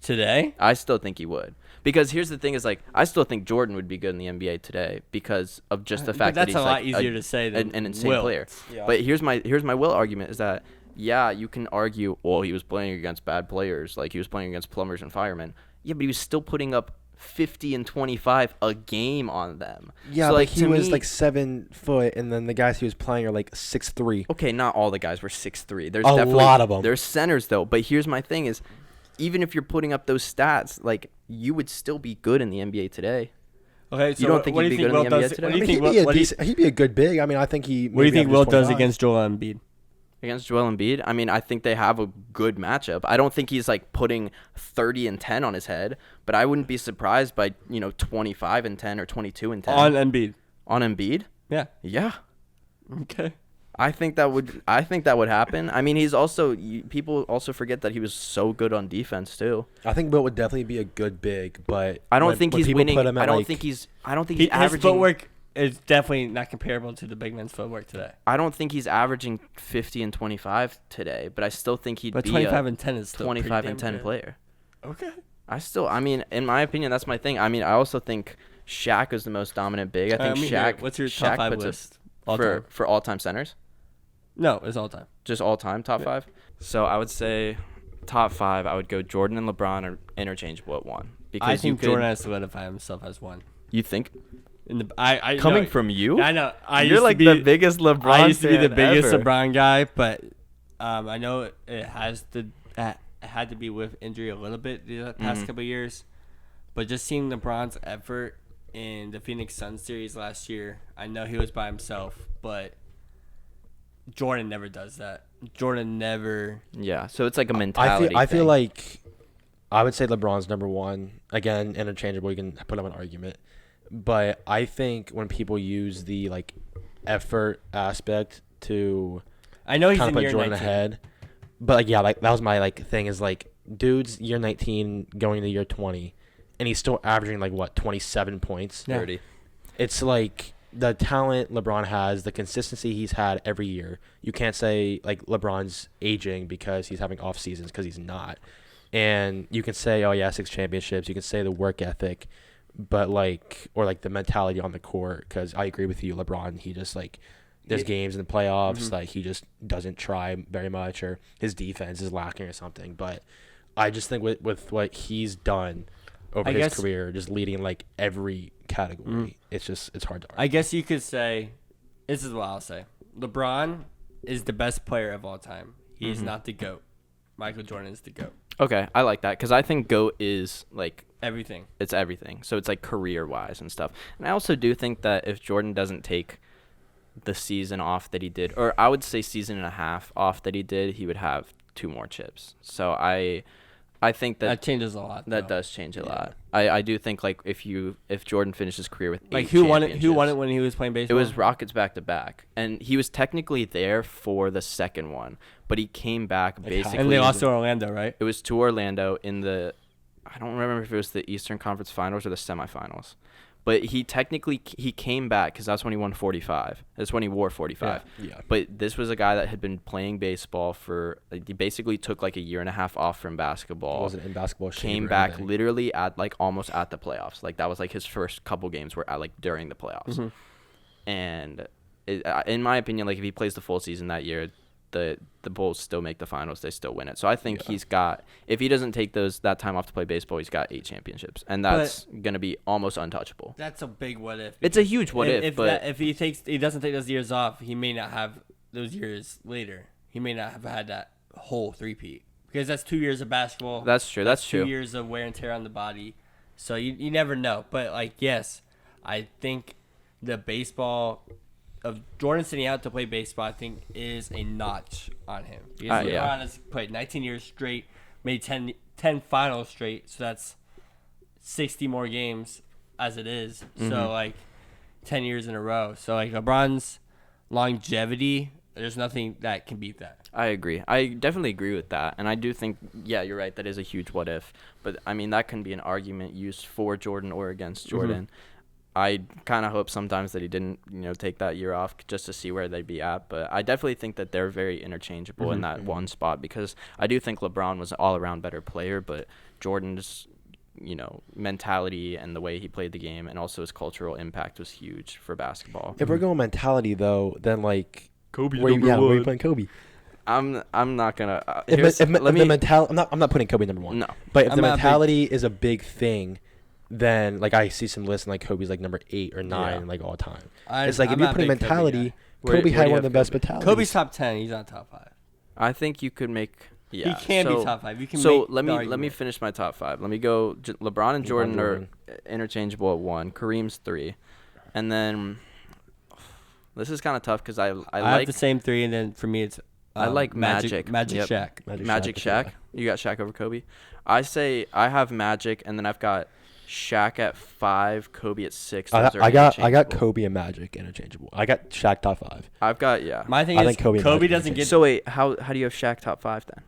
Today? I still think he would. Because here's the thing is, like, I still think Jordan would be good in the NBA today because of just the fact that he's, that's a lot like, easier to say than an insane Wilt. player. Yeah. But here's my Wilt argument is that, yeah, you can argue, well, he was playing against bad players. Like, he was playing against plumbers and firemen. Yeah, but he was still putting up 50 and 25 a game on them. Yeah, so, but like, he was like 7 foot, and then the guys he was playing are like 6'3". Okay, not all the guys were 6'3". There's A definitely lot of them. There's centers, though. But here's my thing is, even if you're putting up those stats, like, you would still be good in the NBA today. Okay, so You don't think what he'd do be you good think in the Wilt NBA does? today? What do you think? He'd be a good big. I mean, I think he. What do you think Wilt does against Joel Embiid? Against Joel Embiid, I mean, I think they have a good matchup. I don't think he's, like, putting 30 and 10 on his head, but I wouldn't be surprised by, 25 and 10 or 22 and 10. On Embiid? On Embiid? Yeah. Yeah. Okay. I think that would happen. I mean, he's also people also forget that he was so good on defense too. I think Wilt would definitely be a good big, but I don't think he's winning. I don't think he's averaging. His footwork is definitely not comparable to the big man's footwork today. I don't think he's averaging 50 and 25 today, but I still think he'd be 25 and 10 is still 25 and 10 good. player. Okay. I mean, in my opinion, that's my thing. I mean, I also think Shaq is the most dominant big. I think Shaq. What's your Shaq top 5 puts list? for all-time centers? No, it's all time. Just all-time top 5? So I would say top 5, I would go Jordan and LeBron are interchangeable at 1. Because I think Jordan has solidified himself as 1. You think? Coming from you? I know. You're like the biggest LeBron I used to be the fan biggest ever. LeBron guy, but I know it had to be with injury a little bit the past couple of years. But just seeing LeBron's effort in the Phoenix Suns series last year, I know he was by himself, but Jordan never does that. Jordan never. Yeah, so it's like a mentality. I feel like I would say LeBron's number 1. Again, interchangeable. You can put up an argument. But I think when people use the, like, effort aspect to I know he's kind in of put year Jordan 19. ahead. But, like, yeah, like, that was my, like, thing is, like, dude's year 19 going to year 20. And he's still averaging, like, what, 27 points? Yeah. 30. It's like the talent LeBron has, the consistency he's had every year. You can't say, like, LeBron's aging because he's having off seasons, because he's not. And you can say, oh, yeah, 6 championships. You can say the work ethic, but, like, or, like, the mentality on the court, because I agree with you, LeBron, he just, like, there's games in the playoffs, like, he just doesn't try very much, or his defense is lacking or something. But I just think with what he's done over his career, just leading, like, every category, it's hard to argue. I guess you could say, this is what I'll say. LeBron is the best player of all time. He's not the GOAT. Michael Jordan is the GOAT. Okay, I like that because I think GOAT is, like, Everything. it's everything. So it's, like, career-wise and stuff. And I also do think that if Jordan doesn't take the season off that he did, or I would say season and a half off that he did, he would have 2 more chips. So I think that changes a lot. That does change a lot. I do think like if Jordan finished his career with 8 who won it when he was playing baseball? It was Rockets back to back, and he was technically there for the second one, but he came back basically. And they lost to Orlando, right? It was to Orlando in the, I don't remember if it was the Eastern Conference Finals or the semifinals. But he came back because that's when he won 45. That's when he wore 45. Yeah. But this was a guy that had been playing baseball for, like, he basically took like a year and a half off from basketball. Wasn't in basketball shape. Came back literally at like almost at the playoffs. Like that was like his first couple games were at like during the playoffs. Mm-hmm. And in my opinion, like if he plays the full season that year, the Bulls still make the finals. They still win it. So I think he's got, if he doesn't take that time off to play baseball, he's got 8 championships, and that's going to be almost untouchable. That's a big what if. It's a huge what if. But if he doesn't take those years off, he may not have those years later. He may not have had that whole three-peat, because that's 2 years of basketball. That's true. That's true. 2 years of wear and tear on the body. So you never know. But like, yes, I think the baseball of Jordan sitting out to play baseball, I think, is a notch on him. Because LeBron has played 19 years straight, made 10 finals straight, so that's 60 more games as it is. Mm-hmm. So, like, 10 years in a row. So, like, LeBron's longevity, there's nothing that can beat that. I agree. I definitely agree with that. And I do think, yeah, you're right, that is a huge what if. But, I mean, that can be an argument used for Jordan or against Jordan. Mm-hmm. I kind of hope sometimes that he didn't, take that year off just to see where they'd be at. But I definitely think that they're very interchangeable in that one spot, because I do think LeBron was an all-around better player, but Jordan's, mentality and the way he played the game and also his cultural impact was huge for basketball. If we're going mentality, though, then, like, Kobe, where are you putting Kobe? I'm not gonna. I'm not putting Kobe number 1. No, but if the mentality is a big thing, then, like, I see some lists, and, like, Kobe's, like, number 8 or 9, like, all time. It's like, if you're putting mentality, Kobe had one of the best mentalities. Kobe's top 10. He's not top 5. I think you could make. Yeah, he can be top 5. You can. So let me finish my top 5. Let me go. LeBron and Jordan are interchangeable at 1. Kareem's 3, and then this is kind of tough because I like have the same 3, and then for me it's I like Magic Shaq. Magic Shaq. You got Shaq over Kobe. I say I have Magic, and then I've got Shaq at 5, Kobe at 6. I got Kobe and Magic interchangeable. I got Shaq top 5. I've got My thing is Kobe doesn't get. So wait, how do you have Shaq top 5 then?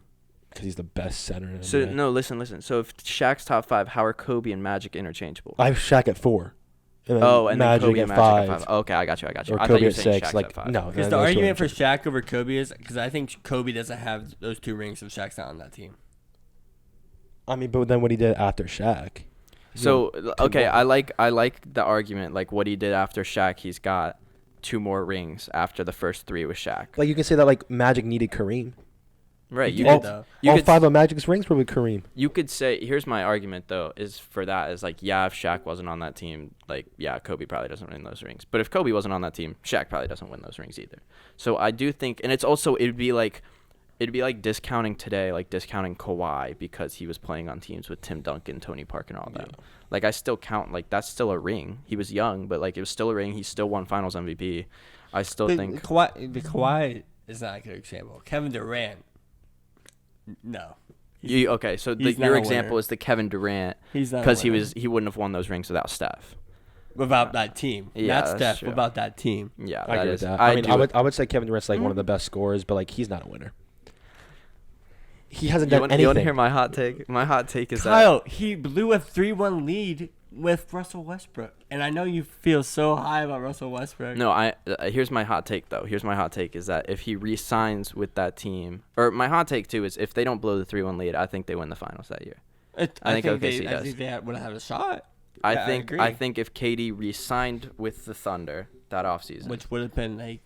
Because he's the best center in the So NBA. no, listen. So if Shaq's top 5, how are Kobe and Magic interchangeable? I have Shaq at 4. And then Kobe and Magic at 5. Okay, I got you. Or I thought Kobe you were at saying 6. Shaq's Like, at 5. no. Because the argument for Shaq over Kobe is because I think Kobe doesn't have those 2 rings if Shaq's not on that team. I mean, but then what he did after Shaq. So okay, I like the argument, like what he did after Shaq. He's got 2 more rings after the first 3 with Shaq. Like, you can say that, like, Magic needed Kareem. Right. All 5 of Magic's rings were with Kareem. You could say, here's my argument though, is like, yeah, if Shaq wasn't on that team, like, yeah, Kobe probably doesn't win those rings. But if Kobe wasn't on that team, Shaq probably doesn't win those rings either. So I do think, and it's also it'd be like discounting today, like discounting Kawhi because he was playing on teams with Tim Duncan, Tony Parker, and all that. Yeah. Like, I still count, like, that's still a ring. He was young, but, like, it was still a ring. He still won Finals MVP. I still think Kawhi is not a good example. Kevin Durant, no. Okay, so your example is the Kevin Durant. He's not because he wouldn't have won those rings without Steph. Without that team, not Steph. True. Without that team, yeah, I agree with that. I mean, I would say Kevin Durant's like one of the best scorers, but, like, he's not a winner. He hasn't done anything. You want to hear my hot take? My hot take is Kyle, he blew a 3-1 lead with Russell Westbrook, and I know you feel so high about Russell Westbrook. No, here's my hot take though. Here's my hot take is that if he re-signs with that team, or my hot take too is if they don't blow the 3-1 lead, I think they win the Finals that year. I think OKC does. I think they would have had a shot. I think if KD re-signed with the Thunder that offseason, which would have been a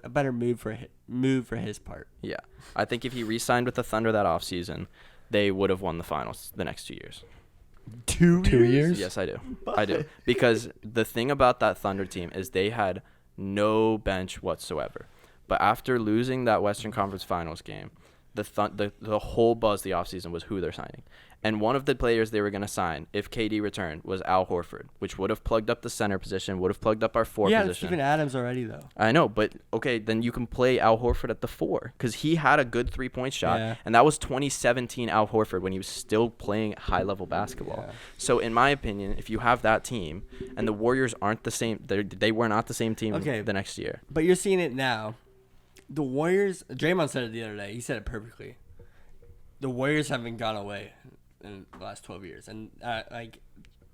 better move for his part. Yeah. I think if he re-signed with the Thunder that offseason, they would have won the Finals the next 2 years. 2 years? Yes, I do. I do. Because the thing about that Thunder team is they had no bench whatsoever. But after losing that Western Conference Finals game, the whole buzz the offseason was who they're signing. And one of the players they were going to sign, if KD returned, was Al Horford, which would have plugged up the center position, would have plugged up our 4 position. Yeah, Steven Adams already, though. I know, but, okay, then you can play Al Horford at the 4 because he had a good three-point shot, and that was 2017 Al Horford when he was still playing high-level basketball. Yeah. So, in my opinion, if you have that team, and the Warriors aren't the same, they were not the same team the next year. But you're seeing it now. The Warriors, Draymond said it the other day. He said it perfectly. The Warriors haven't gone away in the last 12 years. And,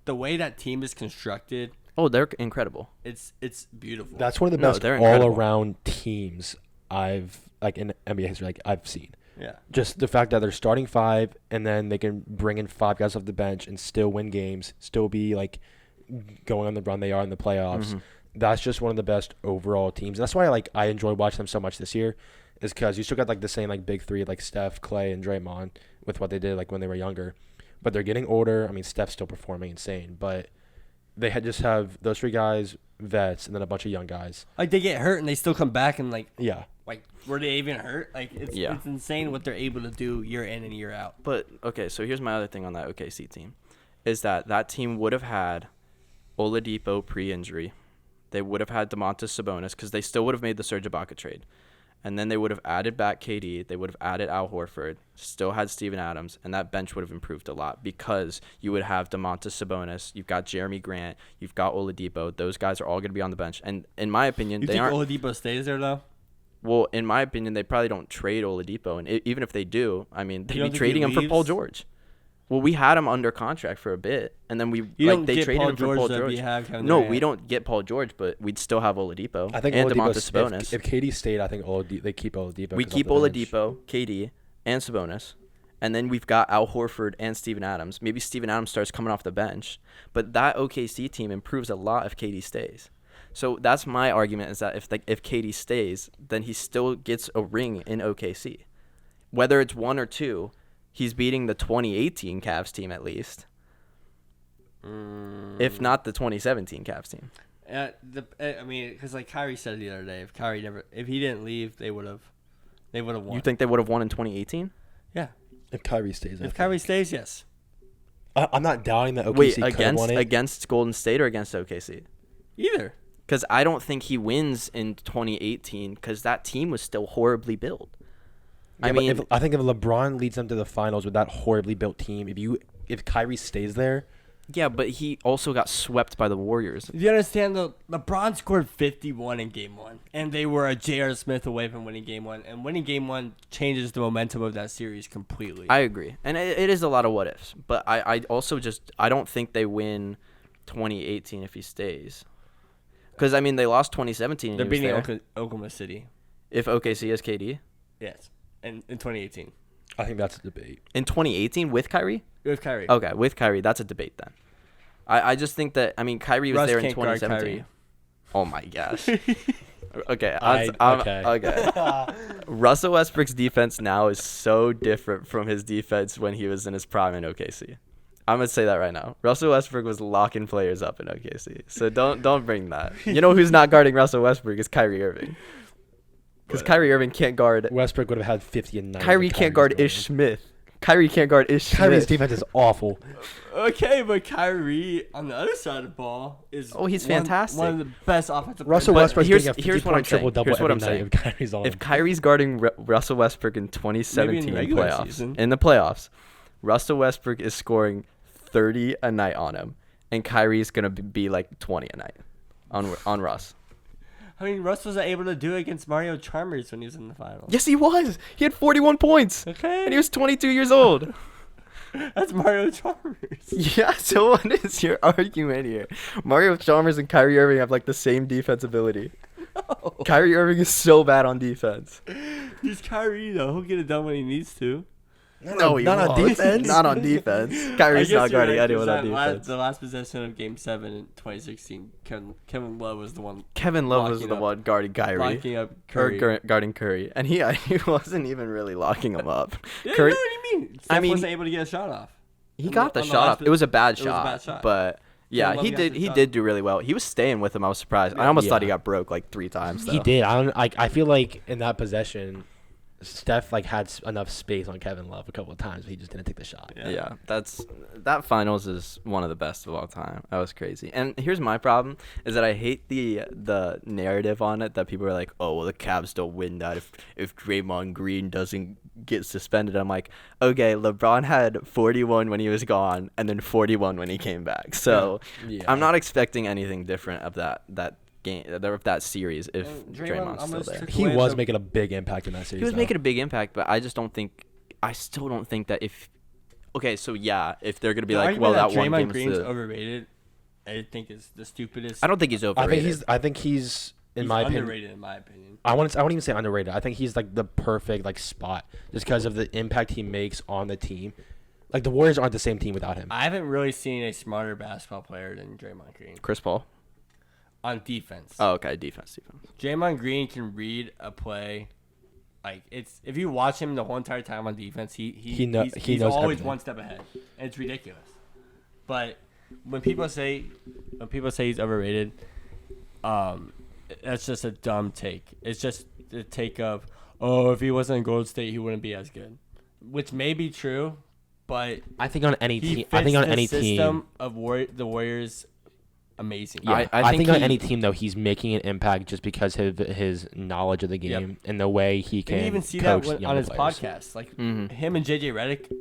the way that team is constructed. Oh, they're incredible. It's beautiful. That's one of the best all-around teams in NBA history I've seen. Yeah. Just the fact that they're starting 5, and then they can bring in 5 guys off the bench and still win games, still be, going on the run they are in the playoffs. Mm-hmm. That's just one of the best overall teams. That's why I enjoy watching them so much this year, is because you still got the same big 3 Steph, Clay, and Draymond with what they did when they were younger, but they're getting older. I mean, Steph's still performing insane, but they just have those 3 guys, vets, and then a bunch of young guys. They get hurt and they still come back and were they even hurt? It's insane what they're able to do year in and year out. But okay, so here's my other thing on that OKC team, is that team would have had Oladipo pre-injury. They would have had Domantas Sabonis because they still would have made the Serge Ibaka trade. And then they would have added back KD. They would have added Al Horford, still had Steven Adams, and that bench would have improved a lot because you would have Domantas Sabonis. You've got Jeremy Grant. You've got Oladipo. Those guys are all going to be on the bench. And in my opinion, they aren't. You think Oladipo stays there, though? Well, in my opinion, they probably don't trade Oladipo. And even if they do, I mean, they'd be trading him for Paul George. Well, we had him under contract for a bit, and then they traded him for Paul George. No, we don't get Paul George, but we'd still have Oladipo. I think and Domantas Sabonis. If KD stayed, I think they keep Oladipo. We keep Oladipo, KD, and Sabonis, and then we've got Al Horford and Steven Adams. Maybe Steven Adams starts coming off the bench, but that OKC team improves a lot if KD stays. So that's my argument, is that if KD stays, then he still gets a ring in OKC, whether it's 1 or 2. He's beating the 2018 Cavs team at least, if not the 2017 Cavs team. Because Kyrie said the other day, if he didn't leave, they would have won. You think they would have won in 2018? Yeah. If Kyrie stays. Kyrie stays, yes. I'm not doubting that OKC could have won it. Against Golden State or against OKC? Either. Because I don't think he wins in 2018 because that team was still horribly built. Yeah, I think if LeBron leads them to the finals with that horribly built team, if Kyrie stays there. Yeah, but he also got swept by the Warriors. Do you understand, though? LeBron scored 51 in Game 1, and they were a J.R. Smith away from winning Game 1. And winning Game 1 changes the momentum of that series completely. I agree. And it is a lot of what-ifs. But I also I don't think they win 2018 if he stays. Because, they lost 2017. They're beating Oklahoma City. If OKC has KD? Yes. In 2018. I think that's a debate. In 2018 with Kyrie? With Kyrie. Okay, with Kyrie, that's a debate then. I just think that, Kyrie was Russ there in can't guard 2017. Kyrie. Oh my gosh. Okay. Okay. Russell Westbrook's defense now is so different from his defense when he was in his prime in OKC. I'm going to say that right now. Russell Westbrook was locking players up in OKC. So don't bring that. You know who's not guarding Russell Westbrook is Kyrie Irving. Because Kyrie Irving can't guard. Westbrook would have had 50 and 9. Kyrie can't guard Ish Smith. Kyrie can't guard Ish Smith. Kyrie's defense is awful. Okay, but Kyrie on the other side of the ball is he's fantastic. One of the best offensive Russell Westbrook here's what I'm saying. Here's what I'm saying. If Kyrie's guarding Russell Westbrook in 2017 in the playoffs, Russell Westbrook is scoring 30 a night on him, and Kyrie's gonna be like 20 a night on Russ. Russ was able to do it against Mario Chalmers when he was in the finals. Yes, he was. He had 41 points. Okay. And he was 22 years old. That's Mario Chalmers. Yeah, so what is your argument here? Mario Chalmers and Kyrie Irving have the same defense ability. No. Kyrie Irving is so bad on defense. He's Kyrie, though. He'll get it done when he needs to. No, he won't. On defense. Not on defense. Kyrie's not guarding anyone on defense. The last possession of Game 7 in 2016, Kevin Love was the one. Kevin Love was the one guarding Kyrie. Locking up Curry. Or guarding Curry. And he wasn't even really locking him up. Yeah, Curry, what do you mean? Steph wasn't able to get a shot off. He got the shot off. It was a bad shot. But yeah, he did do really well. He was staying with him. I was surprised. I almost thought he got broke 3 times, though. He did. I feel like in that possession, Steph like had enough space on Kevin Love a couple of times, but he just didn't take the shot. Yeah, that finals is one of the best of all time. That was crazy. And here's my problem is that I hate the narrative on it that people are like, oh, well, the Cavs don't win that if Draymond Green doesn't get suspended. I'm like, okay, LeBron had 41 when he was gone and then 41 when he came back. So I'm not expecting anything different of that game, of that series, if Draymond's still there. He was making a big impact in that series. He was making a big impact, but I still don't think that if they're gonna be like, well, that one game Draymond Green's overrated, I think is the stupidest. I don't think he's overrated. I think he's in my opinion underrated. In my opinion, I wouldn't even say underrated. I think he's like the perfect like spot just because of the impact he makes on the team. Like the Warriors aren't the same team without him. I haven't really seen a smarter basketball player than Draymond Green. Chris Paul. On defense. Oh, okay, defense. Draymond Green can read a play. Like if you watch him the whole entire time on defense, he's knows always everything. one step ahead, and it's ridiculous. But when people say he's overrated, that's just a dumb take. It's just the take of, oh, if he wasn't in Golden State, he wouldn't be as good, which may be true, but I think on any team, system of the Warriors. Amazing. Yeah, I think on any team though, he's making an impact just because of his knowledge of the game and the way he can. You even see coach that on his podcast. Like him and JJ Redick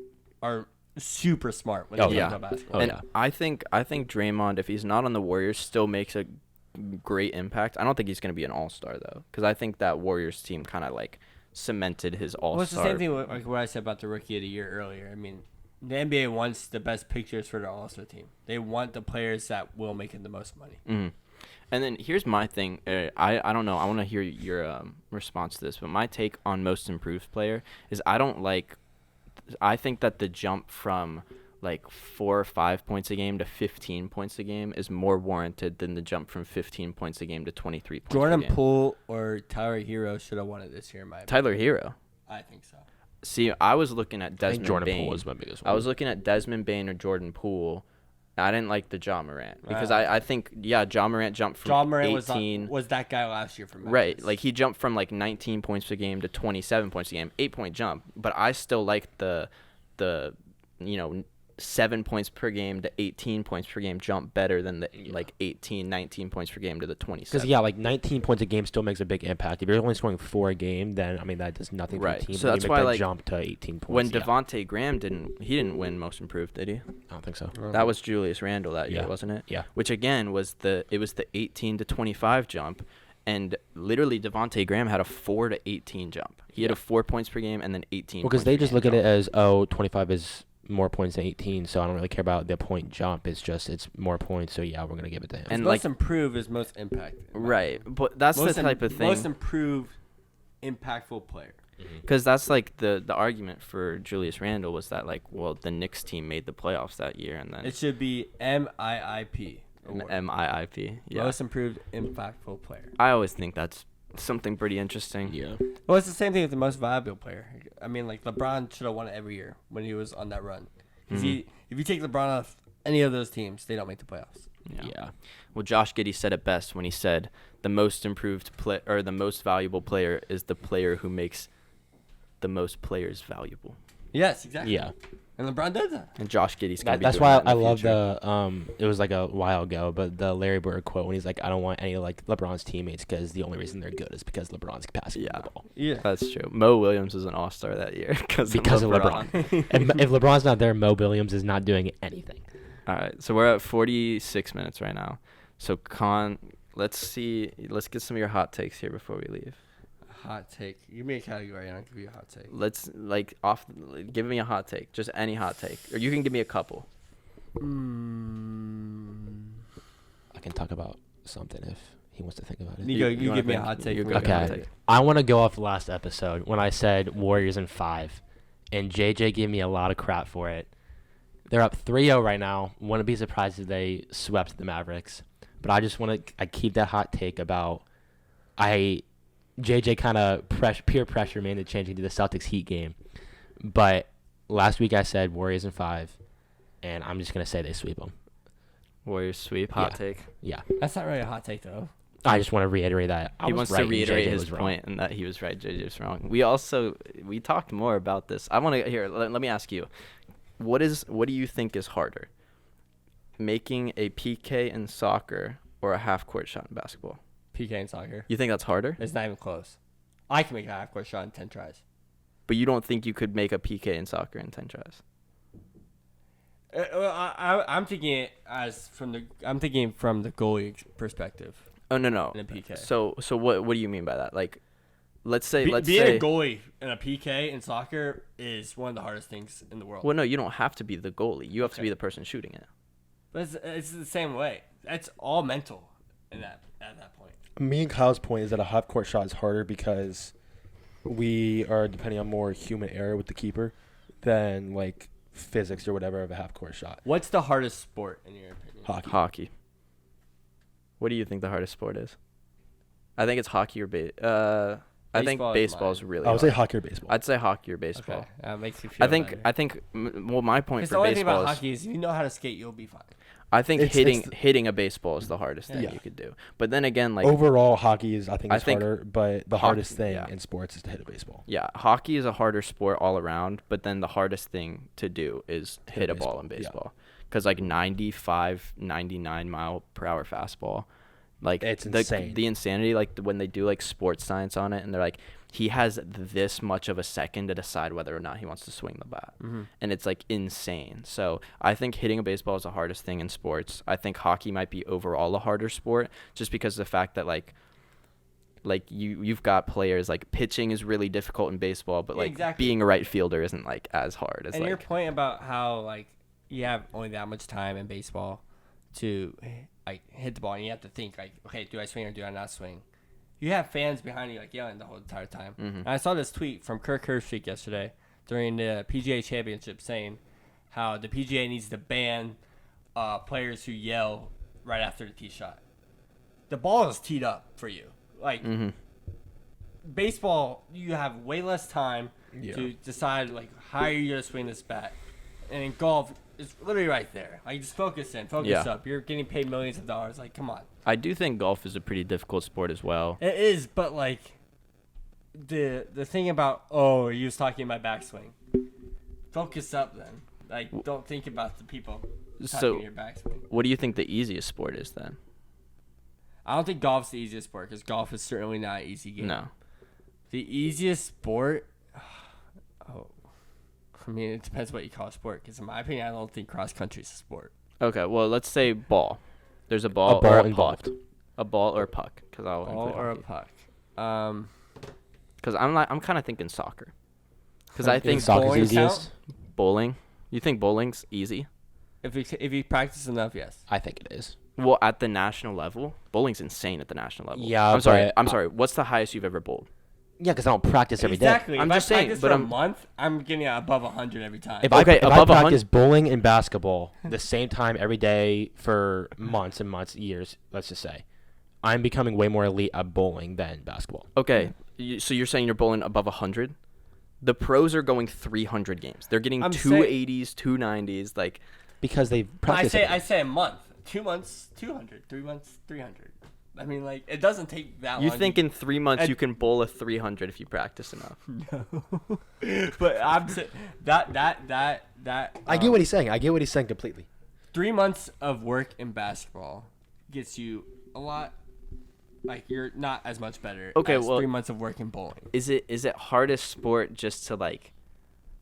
are super smart when they talk about basketball. And I think Draymond, if he's not on the Warriors, still makes a great impact. I don't think he's going to be an all-star though, because I think that Warriors team kind of like cemented his all-star. Well, it's the same thing like what I said about the Rookie of the Year earlier. I mean, the NBA wants the best pictures for their all-star team. They want the players that will make it the most money. Mm-hmm. And then here's my thing. I don't know. I want to hear your response to this. But my take on most improved player is I think that the jump from like 4 or 5 points a game to 15 points a game is more warranted than the jump from 15 points a game to 23 points a game. Jordan Poole or Tyler Hero should have won it this year, in my opinion. Tyler Hero? I think so. See, I was looking at Desmond Jordan Bane. Poole was my biggest one. I was looking at Desmond Bane or Jordan Poole. I didn't like the Ja Morant because I think Ja Morant jumped from 18 was that guy last year for Memphis. Right, like he jumped from like 19 points per game to 27 points a game, 8-point jump. But I still liked the 7 points per game to 18 points per game jump better than the like 18, 19 points per game to the 27. Because like 19 points a game still makes a big impact. If you're only scoring 4 a game, then I mean that does nothing for the team. So that's why like jump to 18 points. When Devontae Graham didn't win Most Improved, did he? I don't think so. That was Julius Randle that year, wasn't it? Yeah. Which again was the 18 to 25 jump, and literally Devontae Graham had a 4 to 18 jump. He had a 4 points per game and then 18. Well, because they just look at it as 25 is more points than 18, so I don't really care about the point jump. It's more points, so yeah, we're gonna give it to him. And most improved is most impact. Right, but that's the type of thing. Most improved, impactful player. Because that's like the argument for Julius Randle was that like, well, the Knicks team made the playoffs that year, and then it should be MIIP. MIIP. Yeah. Most improved, impactful player. I always think that's something pretty interesting. Yeah. Well, it's the same thing with the most valuable player. I mean, like LeBron should have won it every year when he was on that run. Because if you take LeBron off any of those teams, they don't make the playoffs. Yeah. Well, Josh Giddey said it best when he said the most improved or the most valuable player is the player who makes the most players valuable. Yes, exactly. Yeah. And LeBron does that. And Josh Giddey's gonna be that's doing why that in the I love future. it was like a while ago, but the Larry Bird quote when he's like, I don't want any like LeBron's teammates because the only reason they're good is because LeBron's passing the ball. Yeah, that's true. Mo Williams was an all-star that year because of LeBron. If LeBron's not there, Mo Williams is not doing anything. All right, so we're at 46 minutes right now. So let's get some of your hot takes here before we leave. Hot take. Give me a category and I'll give you a hot take. Let's give me a hot take. Just any hot take. Or you can give me a couple. I can talk about something if he wants to think about it. Nico, you give me a hot take. Okay. I want to go off the last episode when I said Warriors in 5. And JJ gave me a lot of crap for it. They're up 3-0 right now. Wouldn't be surprised if they swept the Mavericks. But I just want to keep that hot take about JJ kind of peer pressure me into changing to the Celtics Heat game. But last week I said Warriors in 5, and I'm just going to say they sweep them. Warriors sweep, hot take. Yeah. That's not really a hot take, though. I just want to reiterate that He wants to reiterate his point and that he was right, JJ was wrong. We talked more about this. I want to hear. Let me ask you, what do you think is harder, making a PK in soccer or a half court shot in basketball? PK in soccer. You think that's harder? It's not even close. I can make a half court shot in 10 tries. But you don't think you could make a PK in soccer in 10 tries? I'm thinking from the goalie perspective. Oh no. In a PK. So what do you mean by that? Like, let's say being a goalie in a PK in soccer is one of the hardest things in the world. Well, no, you don't have to be the goalie. You have to be the person shooting it. But it's the same way. It's all mental at that point. Me and Kyle's point is that a half court shot is harder because we are depending on more human error with the keeper than like physics or whatever of a half court shot. What's the hardest sport in your opinion? Hockey. What do you think the hardest sport is? I think it's hockey or I think baseball is really hard. I would say hockey or baseball. I'd say hockey or baseball. Okay. That makes you feel better. I think my point for the only baseball thing about hockey is if you know how to skate, you'll be fine. I think hitting a baseball is the hardest thing you could do. But then again, like overall, hockey is harder. But the hardest thing in sports is to hit a baseball. Yeah, hockey is a harder sport all around. But then the hardest thing to do is hit a ball in baseball, because like 95, 99 mile per hour fastball, like it's insane. The insanity, like when they do like sports science on it, and they're like, he has this much of a second to decide whether or not he wants to swing the bat. Mm-hmm. And it's like insane. So I think hitting a baseball is the hardest thing in sports. I think hockey might be overall a harder sport just because of the fact that like you've got players, like pitching is really difficult in baseball, but like being a right fielder isn't like as hard as. And your point about how like you have only that much time in baseball to like hit the ball, and you have to think like, okay, do I swing or do I not swing? You have fans behind you like yelling the whole entire time. Mm-hmm. And I saw this tweet from Kirk Herbstreit yesterday during the PGA Championship saying how the PGA needs to ban players who yell right after the tee shot. The ball is teed up for you. Like baseball, you have way less time to decide like how you're gonna swing this bat. And in golf, it's literally right there. Like just focus up. You're getting paid millions of dollars. Like come on. I do think golf is a pretty difficult sport as well. It is, but like the thing about you was talking about backswing. Focus up then. Like don't think about the people talking your backswing. What do you think the easiest sport is then? I don't think golf's the easiest sport because golf is certainly not an easy game. No. The easiest sport, I mean, it depends what you call a sport. Because in my opinion, I don't think cross country is a sport. Okay, well, let's say ball. There's a ball or a puck. A ball or a puck. Ball or a puck. Because I'm kind of thinking soccer. Because I think soccer's easiest. Bowling. You think bowling's easy? If you practice enough, yes. I think it is. Well, at the national level, bowling's insane at the national level. Yeah, I'm sorry. What's the highest you've ever bowled? Yeah, because I don't practice every day. Exactly. I'm just saying, but a month, I'm getting above 100 every time. If I practice bowling and basketball the same time every day for months and months, years, let's just say, I'm becoming way more elite at bowling than basketball. Okay, so you're saying you're bowling above 100? The pros are going 300 games. They're getting 280s, 290s, like because they practice. I say a month, 2 months, 200, 3 months, 300. I mean, like, it doesn't take that long. You think in 3 months you can bowl a 300 if you practice enough? No. But I'm saying that. I get what he's saying. I get what he's saying completely. 3 months of work in basketball gets you a lot. Like, you're not as much better. Okay, as well, 3 months of work in bowling. Is it hardest sport just to like?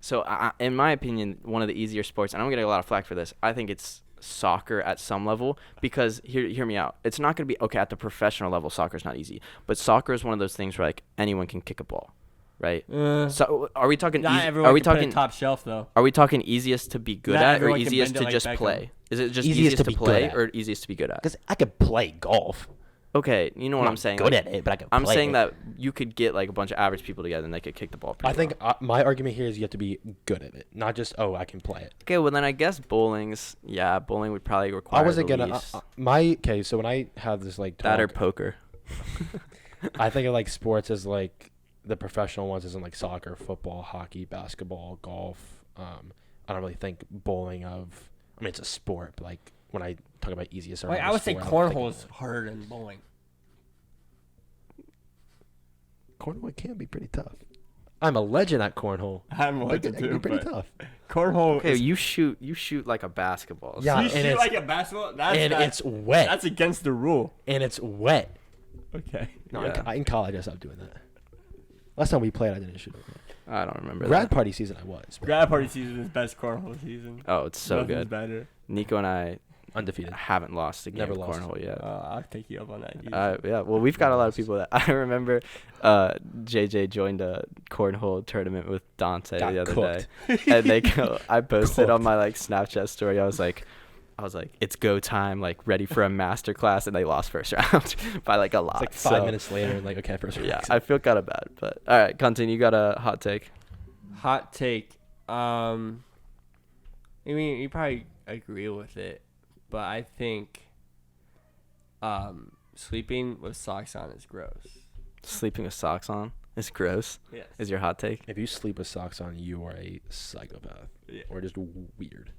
So in my opinion, one of the easier sports, and I'm getting a lot of flack for this. I think it's soccer at some level, because hear me out. It's not going to be okay at the professional level. Soccer's not easy, but soccer is one of those things where like anyone can kick a ball, right? So are we talking? Are we talking top shelf though? Are we talking easiest to be good at or easiest to just play? Is it just easiest to play or easiest to be good at? Because I could play golf. Okay, you know what I'm saying. Good at it, but I can. I'm saying that you could get like a bunch of average people together and they could kick the ball. I think my argument here is you have to be good at it, not just I can play it. Okay, well then I guess bowling would probably require. I wasn't gonna. So when I have this like talk, that or poker. I think of like sports as like the professional ones, as in like soccer, football, hockey, basketball, golf. I don't really think bowling of. I mean, it's a sport, but like when I talk about easiest. I would say cornhole is harder than bowling. Cornhole can be pretty tough. I'm a legend at cornhole. I'm a legend It can be too, pretty but tough. cornhole. Okay, is, you shoot like a basketball. Yeah, you and shoot it's- like a basketball. It's wet. That's against the rule. And it's wet. Okay. No, Yeah. in college I stopped doing that. Last time we played, I didn't shoot. I don't remember Grad that. party season, I was. but Grad party season is best cornhole season. Oh, it's so Nothing's good. better. Nico and I Undefeated. haven't lost a game Never of lost. cornhole yet. I'll take you up on that. Yeah, well, we've got a lot of people that I remember. JJ joined a cornhole tournament with Dante Got the other cooked. day, and they go. I posted on my like Snapchat story. I was like, it's go time, like ready for a master class, and they lost first round by like a lot. It's like 5 minutes later, and like, okay, first round. Yeah, I feel kind of bad, but all right, continue. You got a hot take? Hot take. I mean, you probably agree with it, but I think sleeping with socks on is gross. Sleeping with socks on is gross. Yes. Is your hot take? If you sleep with socks on, you are a psychopath. Yeah. Or just weird.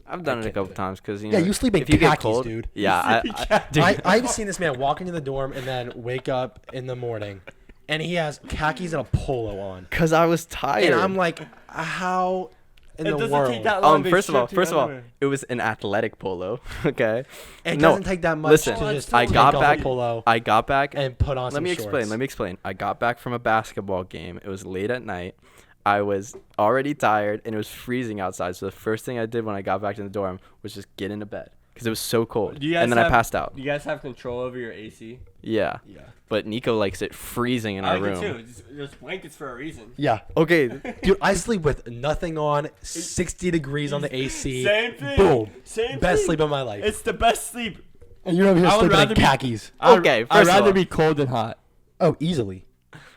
I've done it a can't do couple it. times because Yeah, you sleep in if you get khakis, cold, dude. Yeah, dude. I've seen this man walk into the dorm and then wake up in the morning, and he has khakis and a polo on. Because I was tired. And I'm like, how in It the doesn't world? take that long to First of strip to all, underwear. it was an athletic polo. Okay. It No, doesn't take that much listen, to just I take got off back- a polo I got back. and put on Let some me shorts. explain. I got back from a basketball game. It was late at night. I was already tired and it was freezing outside. So the first thing I did when I got back to the dorm was just get into bed because it was so cold. Do you guys And then I have- passed out. Do you guys have control over your AC? Yeah. Yeah. But Nico likes it freezing in I our like room. it too. There's blankets for a reason. Yeah. Okay. Dude, I sleep with nothing on, 60 degrees on the AC. Same thing. Boom. Same Best thing. sleep of my life. It's the best sleep. And you're over here I would sleeping in rather be- khakis. Okay, I'd first of rather all- be cold than hot. Oh, easily.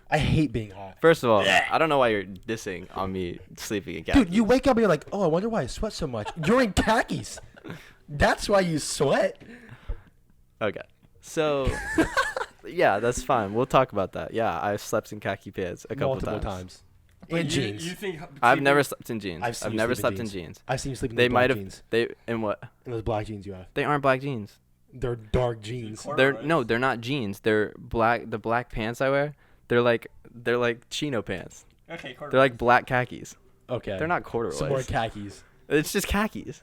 I hate being hot. First of all, I don't know why you're dissing on me sleeping again. Dude, you wake up and you're like, oh, I wonder why I sweat so much. You're in khakis. That's why you sweat. Okay. So, yeah, that's fine. We'll talk about that. Yeah, I slept in khaki pants a couple Multiple times. But And jeans. You think I've never slept in jeans. I've seen I've you never sleep in slept in jeans. jeans. I've seen you sleep in They those black might have. jeans. They in what? In those black jeans you have. They aren't black jeans. They're dark jeans. Corduroys. They're not jeans. They're black. The black pants I wear, they're like chino pants. Okay, They're like black khakis. Okay. They're not corduroys. Some more khakis. It's just khakis.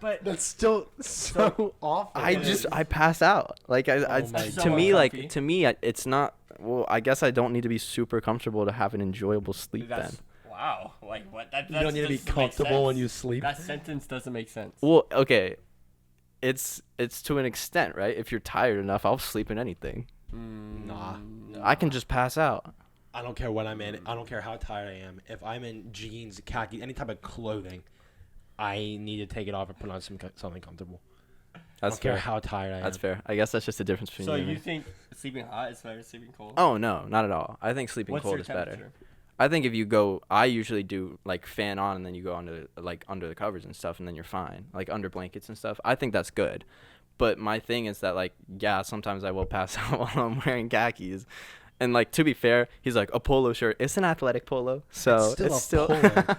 But That's still so awful. I pass out. Like Oh my to me God. it's not. Well, I guess I don't need to be super comfortable to have an enjoyable sleep then. that's wow. Like what? That You don't need to be comfortable when you sleep. That sentence doesn't make sense. Well, okay. It's to an extent, right? If you're tired enough, I'll sleep in anything. Nah. I can just pass out. I don't care what I'm in. I don't care how tired I am. If I'm in jeans, khaki, any type of clothing, I need to take it off and put on something comfortable. I That's don't care fair. how tired I am. That's fair. I guess that's just the difference between So you and you me. think sleeping hot is better than sleeping cold? Oh no, not at all. I think sleeping What's cold your is better. temperature? I think if you go, I usually do like fan on and then you go under the covers and stuff and then you're fine, like under blankets and stuff. I think that's good. But my thing is that like, yeah, sometimes I will pass out while I'm wearing khakis. And like, to be fair, he's like, a polo shirt. It's an athletic polo. So It's still a polo.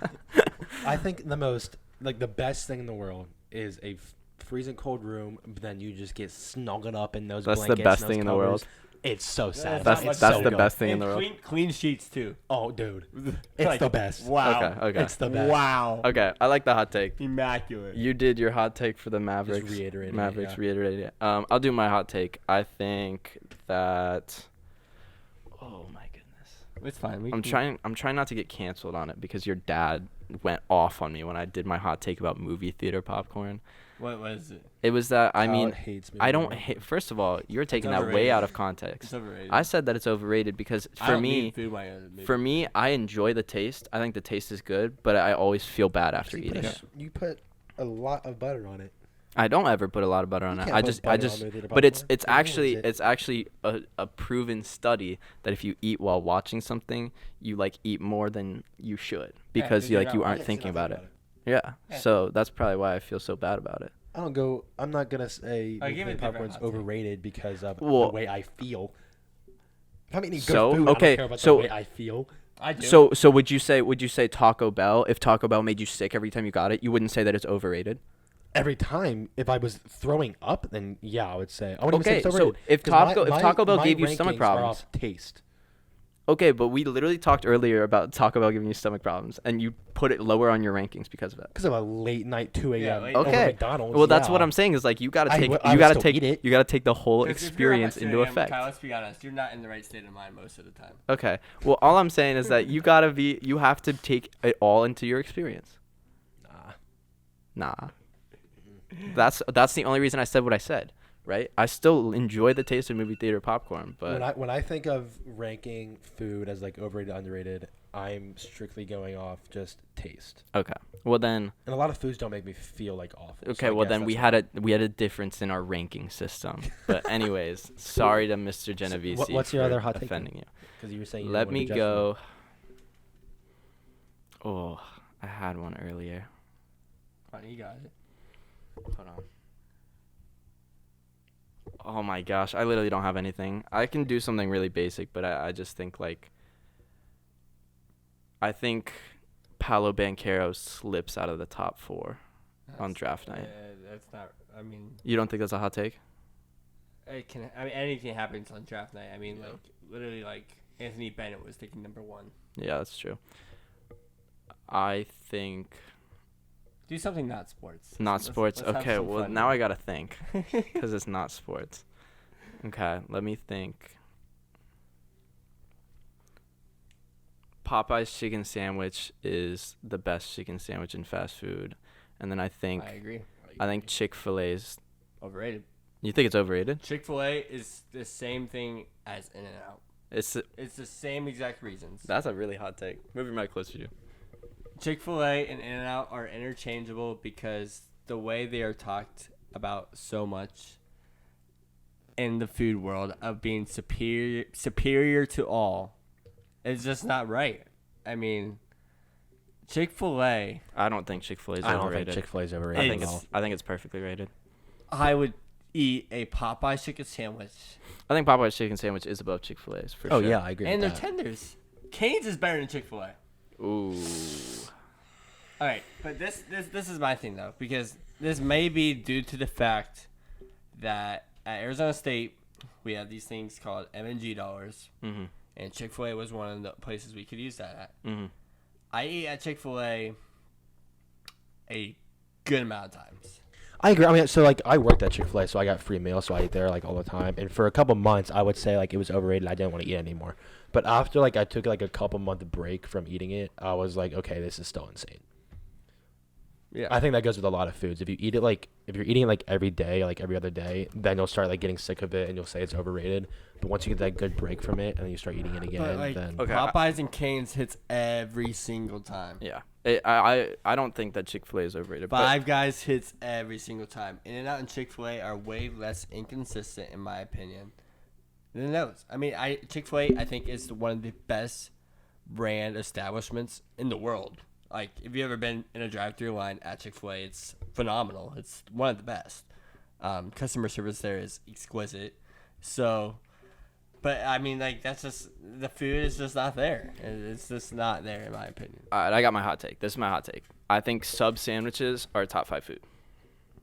I think the best thing in the world is a freezing cold room, but then you just get snuggled up in those That's the blankets. best and those thing in the covers. world. It's so sad. That's It's that's so the good. best thing in And the world. clean sheets too. Oh, dude. It's Like, the best. Wow. Okay. It's the best. Wow. Okay, I like the hot take. Immaculate. You did your hot take for the Mavericks. reiterated it, Mavericks yeah. reiterated it. I'll do my hot take. I think that. Oh my goodness. It's fine. I'm trying not to get canceled on it because your dad went off on me when I did my hot take about movie theater popcorn. What was it? It was that I Kyle mean hates me I don't more. hate. First of all, you're taking that way overrated. out of context. It's overrated. I said that it's overrated because I for don't me, need food when I admit for me, I enjoy the taste. I think the taste is good, but I always feel bad after eating it. You put a lot of butter on it. I don't ever put a lot of butter on You it. can't I put just butter on movie theater but it's popcorn. it's It ruins actually it. it's actually a proven study that if you eat while watching something, you like eat more than you should because 'cause you you're like you not aren't watching thinking about it. Yeah. Yeah. So that's probably why I feel so bad about it. I'm not gonna say I'll give it a different popcorn's hot take. overrated because of Well- the way I feel. If I'm eating good So, food, okay, I don't care about so- the way I feel. I do. So would you say Taco Bell, if Taco Bell made you sick every time you got it, you wouldn't say that it's overrated? every time, if I was throwing up, then yeah, I would say. I wouldn't even say it's so overrated. if 'Cause Taco Bell my gave you stomach rankings are problems, off taste. okay, but we literally talked earlier about Taco Bell giving you stomach problems, and you put it lower on your rankings because of it. Because of a late night 2 a.m. Yeah, over Okay. McDonald's. Well, that's yeah. what I'm saying is like you gotta I take would- I you would gotta still take eat it. you gotta take the whole 'Cause if you're up at experience 2 into a.m., effect. Kyle, let's be honest, you're not in the right state of mind most of the time. Okay. Well, all I'm saying is that you have to take it all into your experience. Nah. That's the only reason I said what I said, right? I still enjoy the taste of movie theater popcorn, but when I think of ranking food as like overrated, underrated, I'm strictly going off just taste. okay. Well then, And a lot of foods don't make me feel like awful. so okay. I Well guess then that's we why. had a difference in our ranking system. But anyways, sorry to Mr. Genovese. what's your for other hot take offending you? Because you were saying you Let didn't me wanna be judgmental. go. Oh, I had one earlier. Fine, you got it. Hold on. Oh my gosh, I literally don't have anything. I can do something really basic, but I just think I think Paolo Banchero slips out of the top 4 on draft night. That's not. I mean, You don't think that's a hot take? it can. I mean, anything happens on draft night. I mean, Yeah. like literally, like Anthony Bennett was taking number 1. Yeah, that's true. I think Do something not sports. not Let's- sports. let's have Okay, some well fun now here. I gotta think because it's not sports. Okay, let me think. Popeye's chicken sandwich is the best chicken sandwich in fast food, and then I think I agree. Chick-fil-A's. Overrated. You think it's overrated? Chick-fil-A is the same thing as In-N-Out. It's It's the same exact reasons. that's a really hot take. Move your mic closer to you. Chick-fil-A and In-N-Out are interchangeable because the way they are talked about so much in the food world of being superior to all is just not right. I mean, Chick-fil-A, I don't think Chick-fil-A's I don't overrated. think Chick-fil-A's I overrated think at all. I think it's perfectly rated. I would eat a Popeye chicken sandwich. I think Popeye's chicken sandwich is above Chick-fil-A's for Oh sure. yeah, I agree. And their with that. tenders. Cane's is better than Chick-fil-A. Ooh. All right, but this is my thing though, because this may be due to the fact that at Arizona State we have these things called M&G dollars, Mhm. and Chick-fil-A was one of the places we could use that at. Mhm. I eat at Chick-fil-A a good amount of times. I agree. I mean, so like I worked at Chick-fil-A, so I got free meals, so I ate there like all the time. And for a couple months, I would say like it was overrated. I didn't want to eat it anymore. But after like I took like a couple month break from eating it, I was like, okay, this is still insane. Yeah. I think that goes with a lot of foods. If you eat it like if you're eating it like every day, like every other day, then you'll start like getting sick of it and you'll say it's overrated. But once you get that good break from it and then you start eating it again, But like then Okay. Popeyes and Cane's hits every single time. Yeah. I don't think that Chick-fil-A is overrated. Five Guys hits every single time. In-N-Out and Chick-fil-A are way less inconsistent, in my opinion, than those. I mean, Chick-fil-A, I think, is one of the best brand establishments in the world. Like, if you've ever been in a drive-thru line at Chick-fil-A, it's phenomenal. It's one of the best. Customer service there is exquisite. So, but I mean, like, that's just, the food is just not there. It's just not there, in my opinion. All right, I got my hot take. This is my hot take. I think sub sandwiches are top 5 food.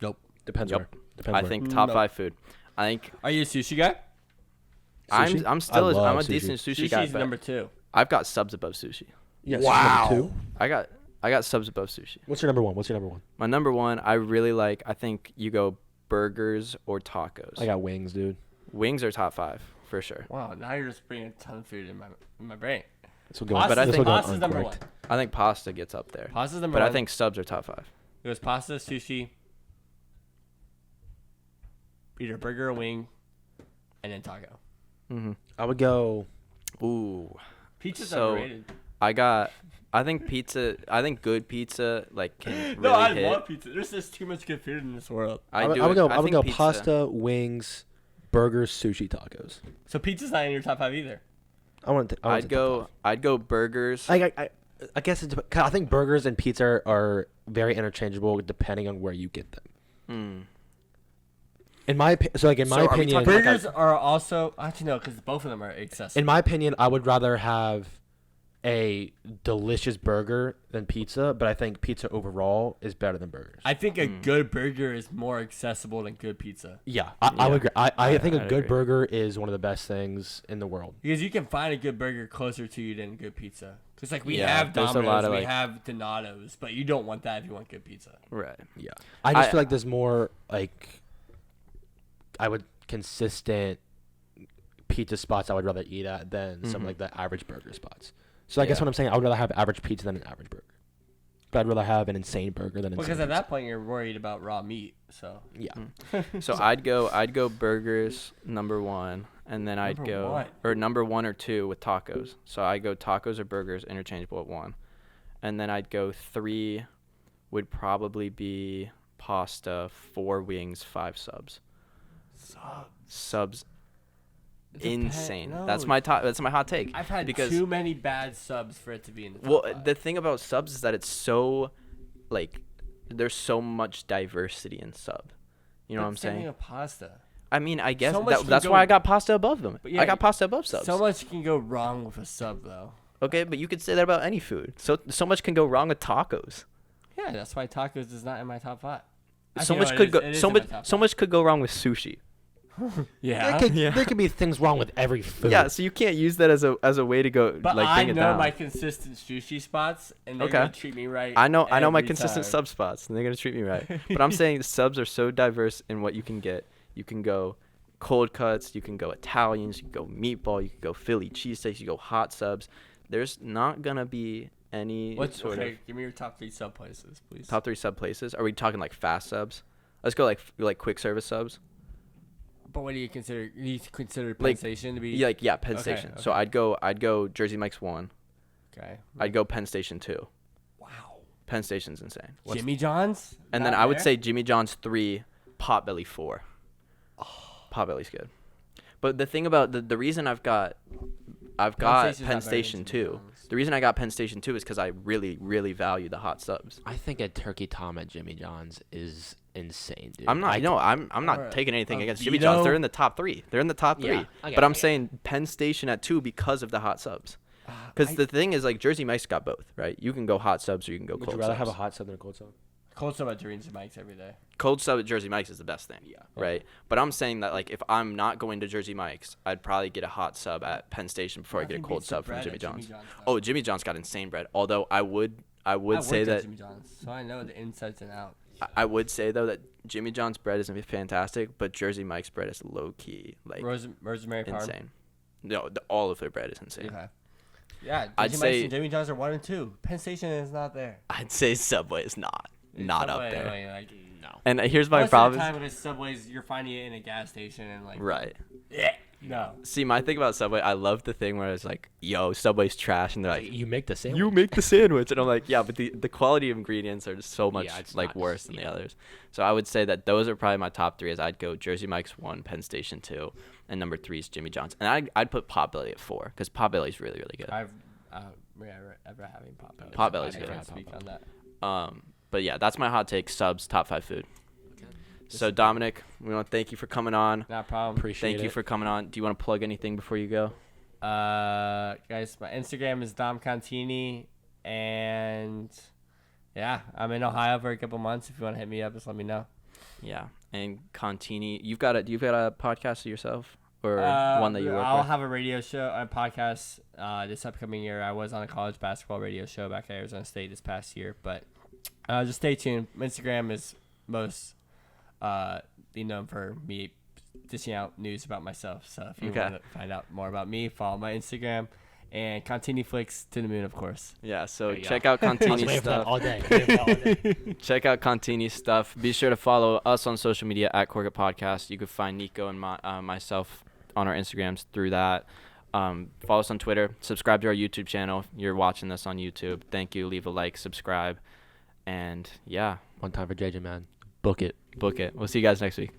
Nope. depends Yep. where. Depends I where. think top Nope. 5 food. I think Are you a sushi guy? Sushi? I'm still I I'm love a sushi. decent sushi guy, Sushi's but number 2. I've got subs above sushi. Yes, Wow. number two. I got subs above sushi. What's your number one? What's your number one? My number 1, I really like. I think you go burgers or tacos. I got wings, dude. Wings are top 5 for sure. Wow, now you're just bringing a ton of food in my brain. This will go. Pasta, but I think- pasta's number 1. I think pasta gets up there, Pasta's number but 1. I think subs are top 5. It was pasta, sushi, either burger or wing, and then taco. Mhm. I would go. Ooh. Pizza's So, overrated. I think pizza. I think good pizza like can really No, I hit. love pizza. There's just too much good food in this world. I would think go pizza- pasta, wings, burgers, sushi, tacos. So pizza's not in your top 5 either. I'd go burgers. I guess it's. Cause I think burgers and pizza are very interchangeable depending on where you get them. Hmm. In my so like in So my are we opinion, talking like Burgers are also, actually no, because both of them are excessive. in my opinion, I would rather have a delicious burger than pizza, but I think pizza overall is better than burgers. I think a good burger is more accessible than good pizza. Yeah, I would agree. I think a good agree. burger is one of the best things in the world. Because you can find a good burger closer to you than good pizza. Because like we Yeah, have there's a Domino's, lot of, we like- have Donato's, but you don't want that if you want good pizza. Right. Yeah, I just feel like there's more like consistent pizza spots I would rather eat at than some like the average burger spots. So I guess what I'm saying, I would rather have average pizza than an average burger. But I'd rather have an insane burger than an insane Because at pizza. that point you're worried about raw meat. So Yeah. So I'd go burgers number 1, and then I'd Number go one. or number 1 or 2 with tacos. So I go tacos or burgers interchangeable at 1, and then I'd go 3 would probably be pasta, 4 wings, 5 subs. Subs. Insane. No. That's my hot take. I've had because too many bad subs for it to be in the top well, 5. the thing about subs is that it's so like there's so much diversity in sub. You know what I'm saying? Of pasta. I mean, I guess So much can that's go- why I got pasta above them. But yeah, I got pasta above subs. So much can go wrong with a sub though. Okay, but you could say that about any food. So much can go wrong with tacos. Yeah, that's why tacos is not in my top 5. So Actually, much no, could it go. is- it is So in my much. top So 5. much could go wrong with sushi. Yeah. There could be things wrong with every food. Yeah, so you can't use that as a way to go But like I bring it know down. my consistent sushi spots, and they're Okay. gonna treat me right. I know my every consistent time. sub spots, and they're gonna treat me right. But I'm saying subs are so diverse in what you can get. You can go cold cuts, you can go Italians, you can go meatball, you can go Philly cheesesteaks, you go hot subs. There's not gonna be any sort of Give me your top 3 sub places, please. top 3 sub places. Are we talking like fast subs? Let's go like quick service subs. But what do you consider? You consider Penn Like, Station to be? Yeah, Penn Okay, Station. okay. So I'd go Jersey Mike's 1. Okay. I'd go Penn Station 2. Wow. Penn Station's insane. Jimmy John's. And then Not I would there? say Jimmy John's 3, Potbelly 4. Potbelly's good. But the thing about the reason I've got Station's not Penn better Station than Jimmy 2. John's. The reason I got Penn Station 2 is because I really, really value the hot subs. I think a turkey tom at Jimmy John's is insane, dude. I'm not I'm not Or taking anything a against Jimmy John's. They're Vito. in the top 3. They're in the top 3. Yeah, I get But it, I'm I get it. saying Penn Station at 2 because of the hot subs. Because the thing is, like, Jersey Mike's got both, right? You can go hot subs or you can go Would cold you rather subs. have a hot sub than a cold sub? Cold sub at Jersey Mike's every day. Cold sub at Jersey Mike's is the best thing. Yeah. Right? But I'm saying that, like, if I'm not going to Jersey Mike's, I'd probably get a hot sub at Penn Station before I get a Nothing cold beats the sub from bread Jimmy at Jimmy John's. John's, though. Oh, Jimmy John's got insane bread. Although I would say worked that at Jimmy John's, so I know the insides and outs. I would say though that Jimmy John's bread is fantastic, but Jersey Mike's bread is low key like Rosemary Farm. insane. No, all of their bread is insane. Okay. Yeah, I'd Jimmy Mike's say- and Jimmy John's are 1 and 2. Penn Station is not there. I'd say Subway is not up Subway, there. like, No. And here's my most problem. of the time with Subways, you're finding it in a gas station and like. Right. Yeah. No. See, my thing about Subway, I love the thing where it's like, "Yo, Subway's trash," and they're like, You make the sandwich. "You make the sandwich," and I'm like, "Yeah, but the quality of ingredients are just so much Yeah, it's like not worse just- than yeah. the others." So I would say that those are probably my top 3. As I'd go Jersey Mike's 1, Penn Station 2, and number 3 is Jimmy John's, and I'd put Potbelly at 4 because Potbelly's really really good. I've ever having Potbelly. Potbelly's I good. can't speak on that. But yeah, that's my hot take. Subs, top 5 food. So Dominic, we want to thank you for coming on. Not a problem. Appreciate Thank you it. for coming on. Do you want to plug anything before you go? Guys, my Instagram is Dom Contini, and yeah, I'm in Ohio for a couple months. If you want to hit me up, just let me know. Yeah, and Contini, you've got a podcast of yourself or one that you work I'll with? have a radio show, a podcast this upcoming year. I was on a college basketball radio show back at Arizona State this past year, but just stay tuned. Instagram is most be known for me dishing out news about myself. So if you Okay. want to find out more about me, follow my Instagram. And Contini Flicks to the moon, of course. Yeah, so There you check go. out I was Contini's waiting for that stuff. all day. Waiting for that all day. Check out Contini's stuff. Be sure to follow us on social media at Cork It Podcast. You can find Nico and myself on our Instagrams through that. Follow us on Twitter. Subscribe to our YouTube channel. You're watching this on YouTube. Thank you. Leave a like, subscribe. And yeah, One time for JJ, man. Book it. book it. We'll see you guys next week.